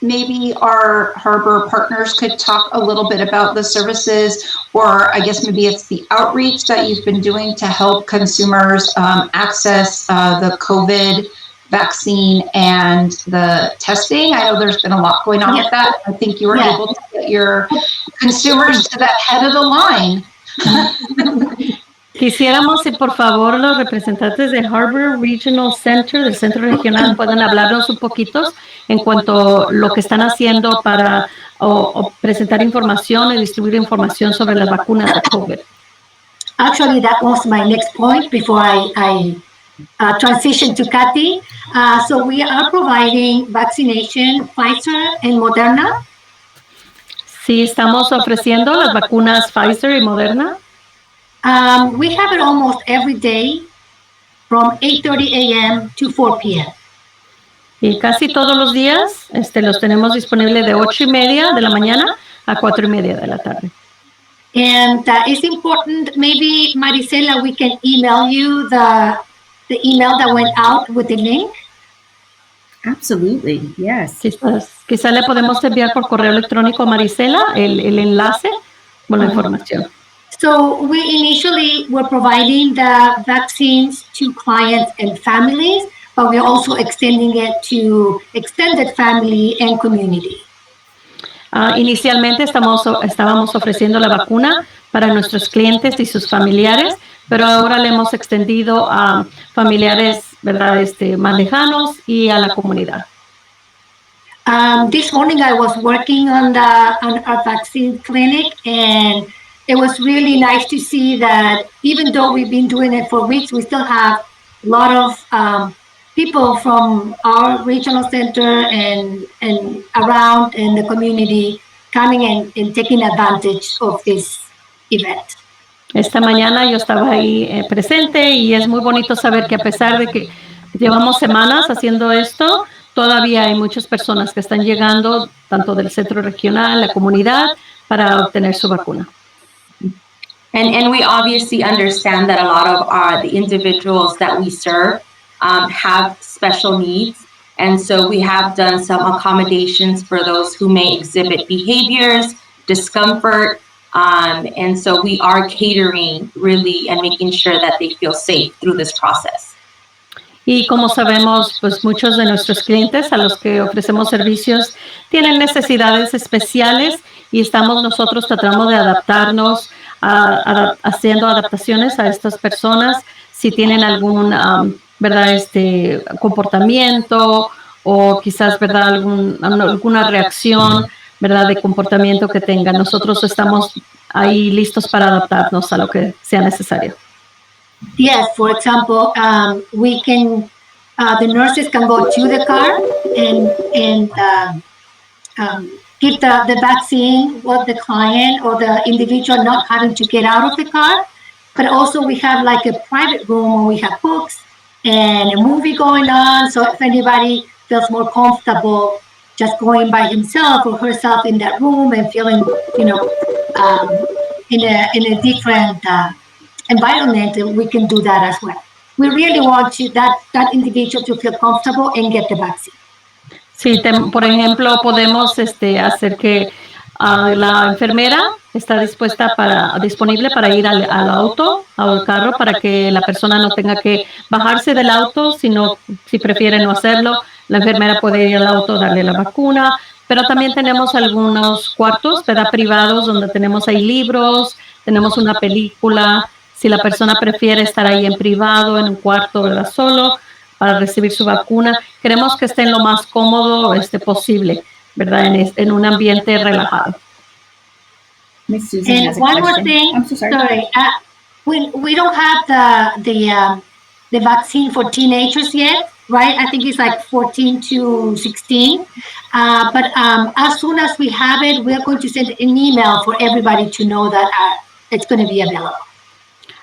maybe our Harbor partners could talk a little bit about the services, or I guess maybe it's the outreach that you've been doing to help consumers access the COVID vaccine and the testing. I know there's been a lot going on with that. I think you were able to get your consumers to that head of the line. Quisiéramos, si por favor los representantes de Harbor Regional Center, del Centro Regional, puedan hablarnos un poquito en cuanto a lo que están haciendo para o presentar información y distribuir información sobre las vacunas de COVID. Actually, that was my next point before I transition to Kathy. So we are providing vaccination, Pfizer and Moderna. Sí, estamos ofreciendo las vacunas Pfizer y Moderna. We have it almost every day from 8:30 a.m. to 4 p.m. Y casi todos los días los tenemos disponibles de 8:30 de la mañana a 4:30 de la tarde. And it's important, maybe Marisela, we can email you the email that went out with the link. Absolutely, yes. Quizás le podemos enviar por correo electrónico a Marisela el enlace con la información. So we initially were providing the vaccines to clients and families, but we're also extending it to extended family and community. Inicialmente estábamos ofreciendo la vacuna para nuestros clientes y sus familiares, pero ahora le hemos extendido a familiares, ¿verdad? Más lejanos y a la comunidad. This morning I was working on our vaccine clinic, and it was really nice to see that even though we've been doing it for weeks, we still have a lot of people from our regional center and around in the community coming and taking advantage of this event. Esta mañana yo estaba ahí presente y es muy bonito saber que a pesar de que llevamos semanas haciendo esto, todavía hay muchas personas que están llegando, tanto del centro regional, la comunidad, para obtener su vacuna. And we obviously understand that a lot of the individuals that we serve have special needs. And so we have done some accommodations for those who may exhibit behaviors, discomfort. And so we are catering really and making sure that they feel safe through this process. Y como sabemos, pues muchos de nuestros clientes a los que ofrecemos servicios tienen necesidades especiales y estamos nosotros tratando de adaptarnos, haciendo adaptaciones a estas personas si tienen algún, ¿verdad? Comportamiento o quizás, ¿verdad? Alguna reacción, ¿verdad? De comportamiento que tengan. Nosotros estamos ahí listos para adaptarnos a lo que sea necesario. Yes, for example, we can, the nurses can go to the car and give the vaccine with the client or the individual not having to get out of the car. But also we have like a private room where we have books and a movie going on. So if anybody feels more comfortable just going by himself or herself in that room and feeling, in a different environment, we can do that as well. We really want that individual to feel comfortable and get the vaccine. Sí, por ejemplo, podemos hacer que la enfermera está disponible para ir al auto, al carro, para que la persona no tenga que bajarse del auto, sino si prefiere no hacerlo, la enfermera puede ir al auto, darle la vacuna. Pero también tenemos algunos cuartos, ¿verdad?, privados, donde tenemos ahí libros, tenemos una película. Si la persona prefiere estar ahí en privado, en un cuarto, ¿verdad?, solo, para recibir su vacuna, queremos que esté en lo más cómodo posible, ¿verdad?, en un ambiente relajado. Miss Susan And has a one more question. thing, I'm so sorry. we don't have the vaccine for teenagers yet, right? I think it's like 14 to 16. But as soon as we have it, we're going to send an email for everybody to know that it's going to be available.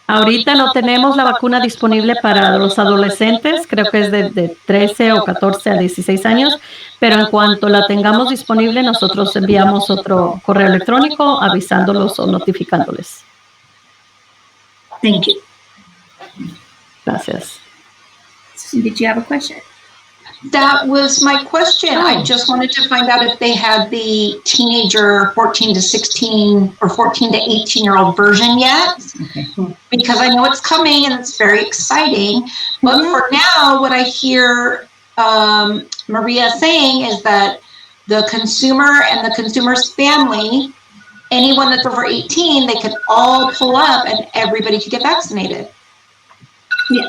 Ahorita no tenemos la vacuna disponible para los adolescentes, creo que es de 13 o 14 a 16 años, pero en cuanto la tengamos disponible, nosotros enviamos otro correo electrónico avisándolos o notificándoles. Thank you. Gracias. Susan, did you have a question? That was my question. I just wanted to find out if they had the teenager 14 to 16 or 14 to 18-year-old version yet. Okay. Because I know it's coming and it's very exciting. But for now, what I hear Maria saying is that the consumer and the consumer's family, anyone that's over 18, they could all pull up and everybody could get vaccinated. Yeah.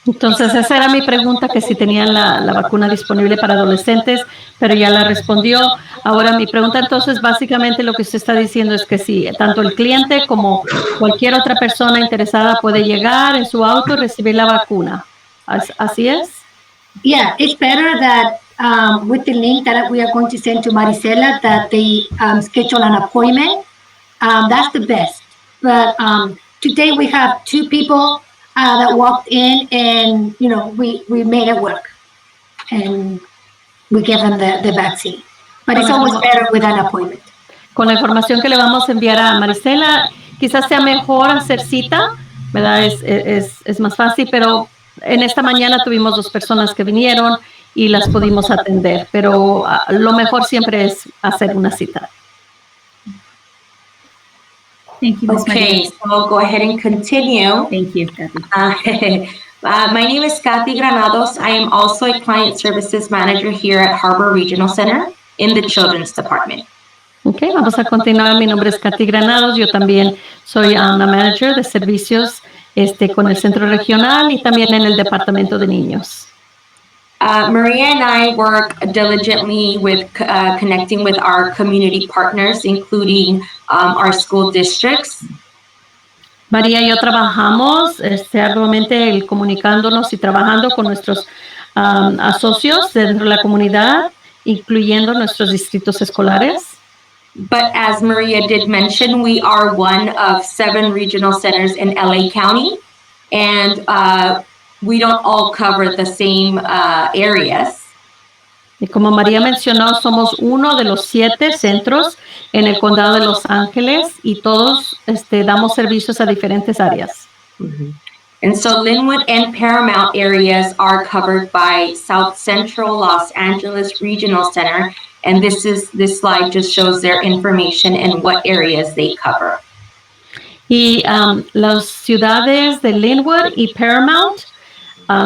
Entonces, esa era mi pregunta, que si tenían la vacuna disponible para adolescentes, pero ya la respondió. Ahora, mi pregunta entonces, básicamente lo que usted está diciendo es que si tanto el cliente como cualquier otra persona interesada puede llegar en su auto y recibir la vacuna. ¿Así es? Yeah, it's better that with the link that we are going to send to Marisela, that they schedule an appointment. That's the best. But today we have 2 people that walked in, and we made it work, and we gave them the vaccine. But it's always better with an appointment. Con la información que le vamos a enviar a Marisela, quizás sea mejor hacer cita, ¿verdad? Es más fácil, pero en esta mañana tuvimos 2 personas que vinieron y las pudimos atender, pero lo mejor siempre es hacer una cita. Thank you, Ms. Okay, Maria. so I'll go ahead and continue. Thank you, Kathy. My name is Kathy Granados. I am also a Client Services Manager here at Harbor Regional Center in the Children's Department. Okay, vamos a continuar. Mi nombre es Kathy Granados. Yo también soy una manager de servicios con el Centro Regional y también en el Departamento de Niños. Maria and I work diligently with connecting with our community partners, including our school districts. María y yo trabajamos arduamente comunicándonos y trabajando con nuestros asocios dentro de la comunidad, incluyendo nuestros distritos escolares. But as Maria did mention, we are one of 7 regional centers in LA County, and we don't all cover the same areas. Y como María mencionó, somos uno de los 7 centros en el condado de Los Ángeles y todos damos servicios a diferentes áreas. And so Linwood and Paramount areas are covered by South Central Los Angeles Regional Center, and this slide just shows their information and what areas they cover. Y las ciudades de Linwood y Paramount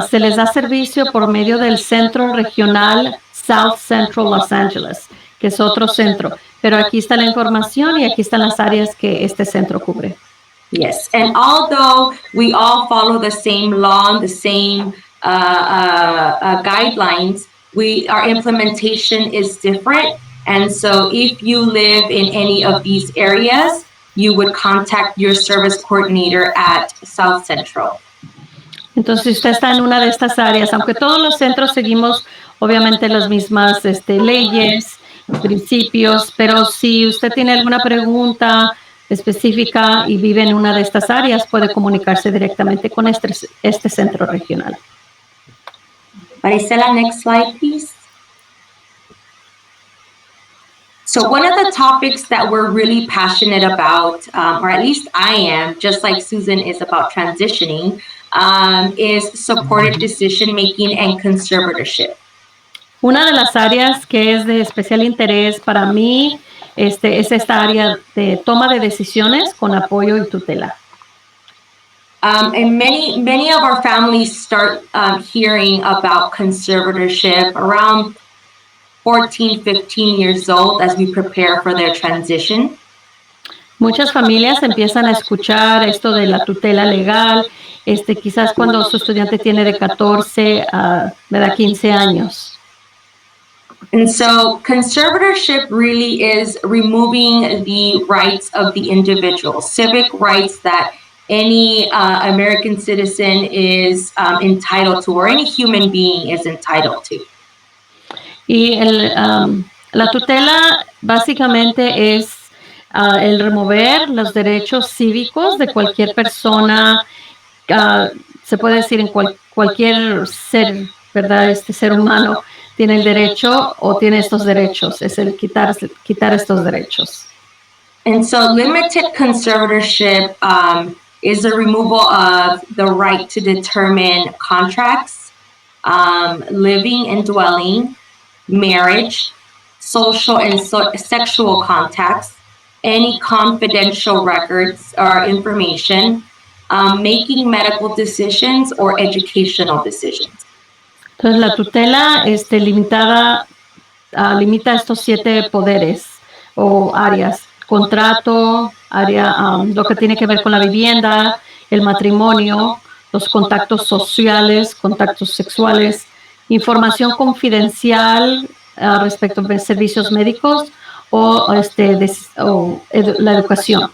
se les da servicio por medio del Centro Regional South Central Los Angeles, que es otro centro. Pero aquí está la información y aquí están las áreas que este centro cubre. Yes, and although we all follow the same law and the same guidelines, our implementation is different. And so if you live in any of these areas, you would contact your service coordinator at South Central. Entonces, si usted está en una de estas áreas, aunque todos los centros seguimos obviamente las mismas leyes, principios, pero si usted tiene alguna pregunta específica y vive en una de estas áreas, puede comunicarse directamente con este centro regional. Maricela, next slide, please. So one of the topics that we're really passionate about, or at least I am, just like Susan is about transitioning, is supported decision-making and conservatorship. Una de las áreas que es de especial interés para mí es esta área de toma de decisiones con apoyo y tutela. And many of our families start hearing about conservatorship around 14, 15 years old as we prepare for their transition. Muchas familias empiezan a escuchar esto de la tutela legal, quizás cuando su estudiante tiene de 14 a 15 años. And so conservatorship really is removing the rights of the individual, civic rights that any American citizen is entitled to, or any human being is entitled to. Y la tutela básicamente es el remover los derechos cívicos de cualquier persona, se puede decir en cualquier ser, ¿verdad? Ser humano tiene el derecho o tiene estos derechos, es el quitar estos derechos. And so limited conservatorship is the removal of the right to determine contracts, living and dwelling, marriage, social and sexual contacts, any confidential records or information, making medical decisions or educational decisions. Entonces la tutela limita estos 7 poderes o áreas: contrato, lo que tiene que ver con la vivienda, el matrimonio, los contactos sociales, contactos sexuales, información confidencial respecto a servicios médicos o la educación.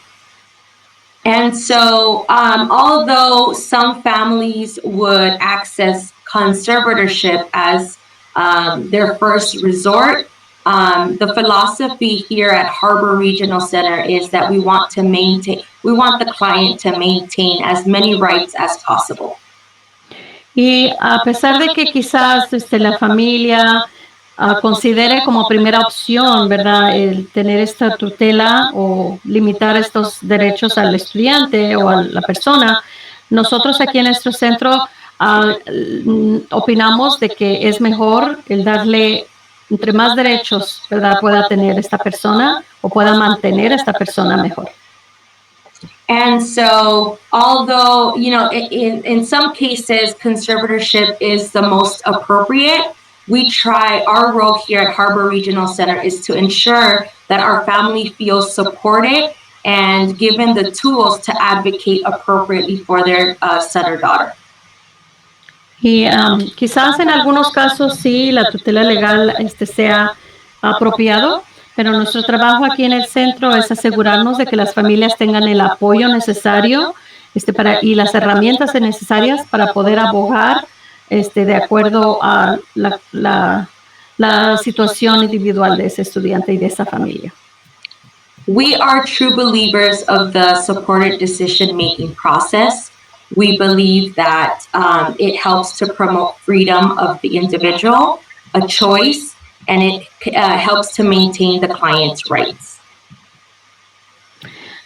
And so, although some families would access conservatorship as their first resort, the philosophy here at Harbor Regional Center is that we want the client to maintain as many rights as possible. Y a pesar de que quizás la familia considere como primera opción, ¿verdad?, el tener esta tutela o limitar estos derechos al estudiante o a la persona, nosotros aquí en nuestro centro opinamos de que es mejor el darle, entre más derechos, ¿verdad?, pueda tener esta persona o pueda mantener esta persona mejor. And so, although, in some cases, conservatorship is the most appropriate, our role here at Harbor Regional Center is to ensure that our family feels supported and given the tools to advocate appropriately for their son or daughter. Y quizás en algunos casos sí la tutela legal sea apropiado, pero nuestro trabajo aquí en el centro es asegurarnos de que las familias tengan el apoyo necesario y las herramientas necesarias para poder abogar de acuerdo a la situación individual de ese estudiante y de esa familia. We are true believers of the supported decision-making process. We believe that it helps to promote freedom of the individual, a choice, and it helps to maintain the client's rights.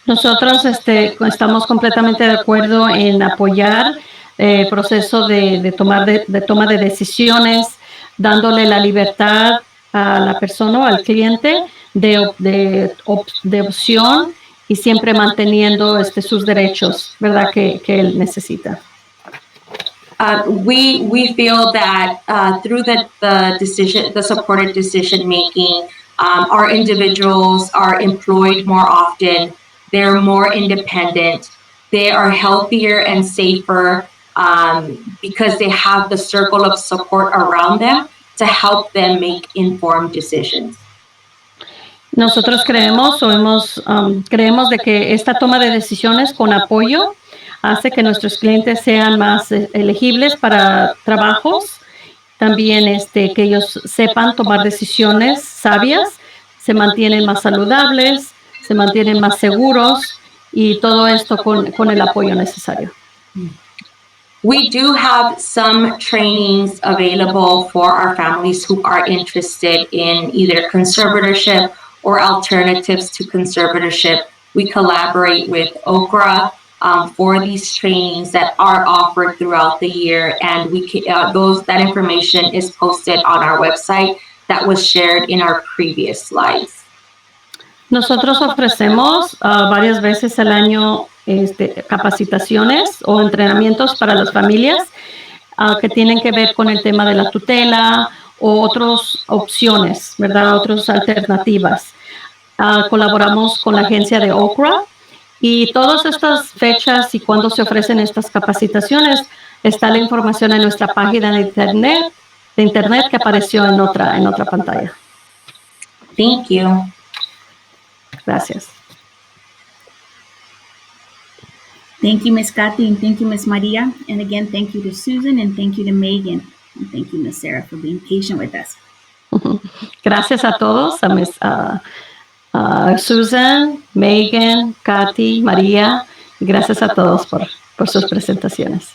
Nosotros estamos completamente de acuerdo en apoyar el proceso de toma de decisiones, dándole la libertad a la persona o al cliente de opción y siempre manteniendo sus derechos, ¿verdad?, que él necesita. We feel that through the supported decision making, our individuals are employed more often. They're more independent. They are healthier and safer because they have the circle of support around them to help them make informed decisions. Nosotros creemos creemos de que esta toma de decisiones con apoyo hace que nuestros clientes sean más elegibles para trabajos. También que ellos sepan tomar decisiones sabias, se mantienen más saludables, se mantienen más seguros y todo esto con el apoyo necesario. We do have some trainings available for our families who are interested in either conservatorship or alternatives to conservatorship. We collaborate with Okra for these trainings that are offered throughout the year, and that information is posted on our website that was shared in our previous slides. Nosotros ofrecemos varias veces al año capacitaciones o entrenamientos para las familias que tienen que ver con el tema de la tutela o otras opciones, ¿verdad? Otras alternativas. Colaboramos con la agencia de Okra y todas estas fechas y cuando se ofrecen estas capacitaciones está la información en nuestra página de internet que apareció en otra pantalla. Thank you. Gracias. Thank you, Ms. Kathy, and thank you, Ms. Maria. And again, thank you to Susan, and thank you to Megan. And thank you, Ms. Sarah, for being patient with us. Gracias a todos, a Susan, Megan, Kathy, María. Gracias a todos por sus presentaciones.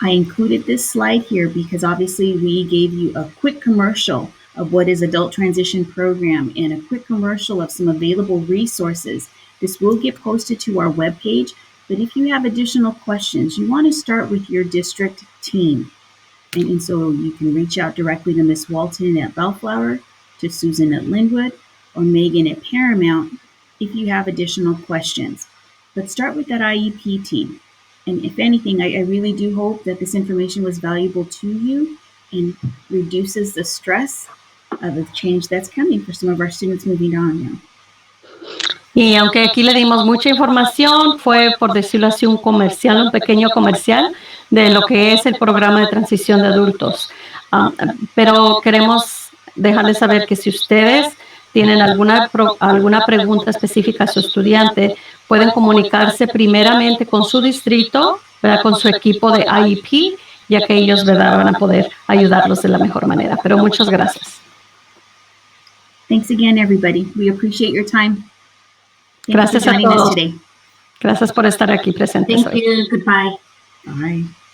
I included this slide here because obviously we gave you a quick commercial of what is Adult Transition Program and a quick commercial of some available resources. This will get posted to our webpage, but if you have additional questions, you want to start with your district team. And so you can reach out directly to Ms. Walton at Bellflower, to Susan at Linwood, or Megan at Paramount if you have additional questions. But start with that IEP team. And if anything, I really do hope that this information was valuable to you and reduces the stress of the change that's coming for some of our students moving on now. Y aunque aquí le dimos mucha información, fue, por decirlo así, un pequeño comercial de lo que es el programa de transición de adultos. Pero queremos dejarles saber que si ustedes tienen alguna pregunta específica a su estudiante, pueden comunicarse primeramente con su distrito, ¿verdad? Con su equipo de IEP, ya que ellos, ¿verdad?, van a poder ayudarlos de la mejor manera. Pero muchas gracias. Thanks again, everybody. We appreciate your time. Gracias a todos. Gracias por estar aquí presentes hoy. Thank you. Goodbye. Bye.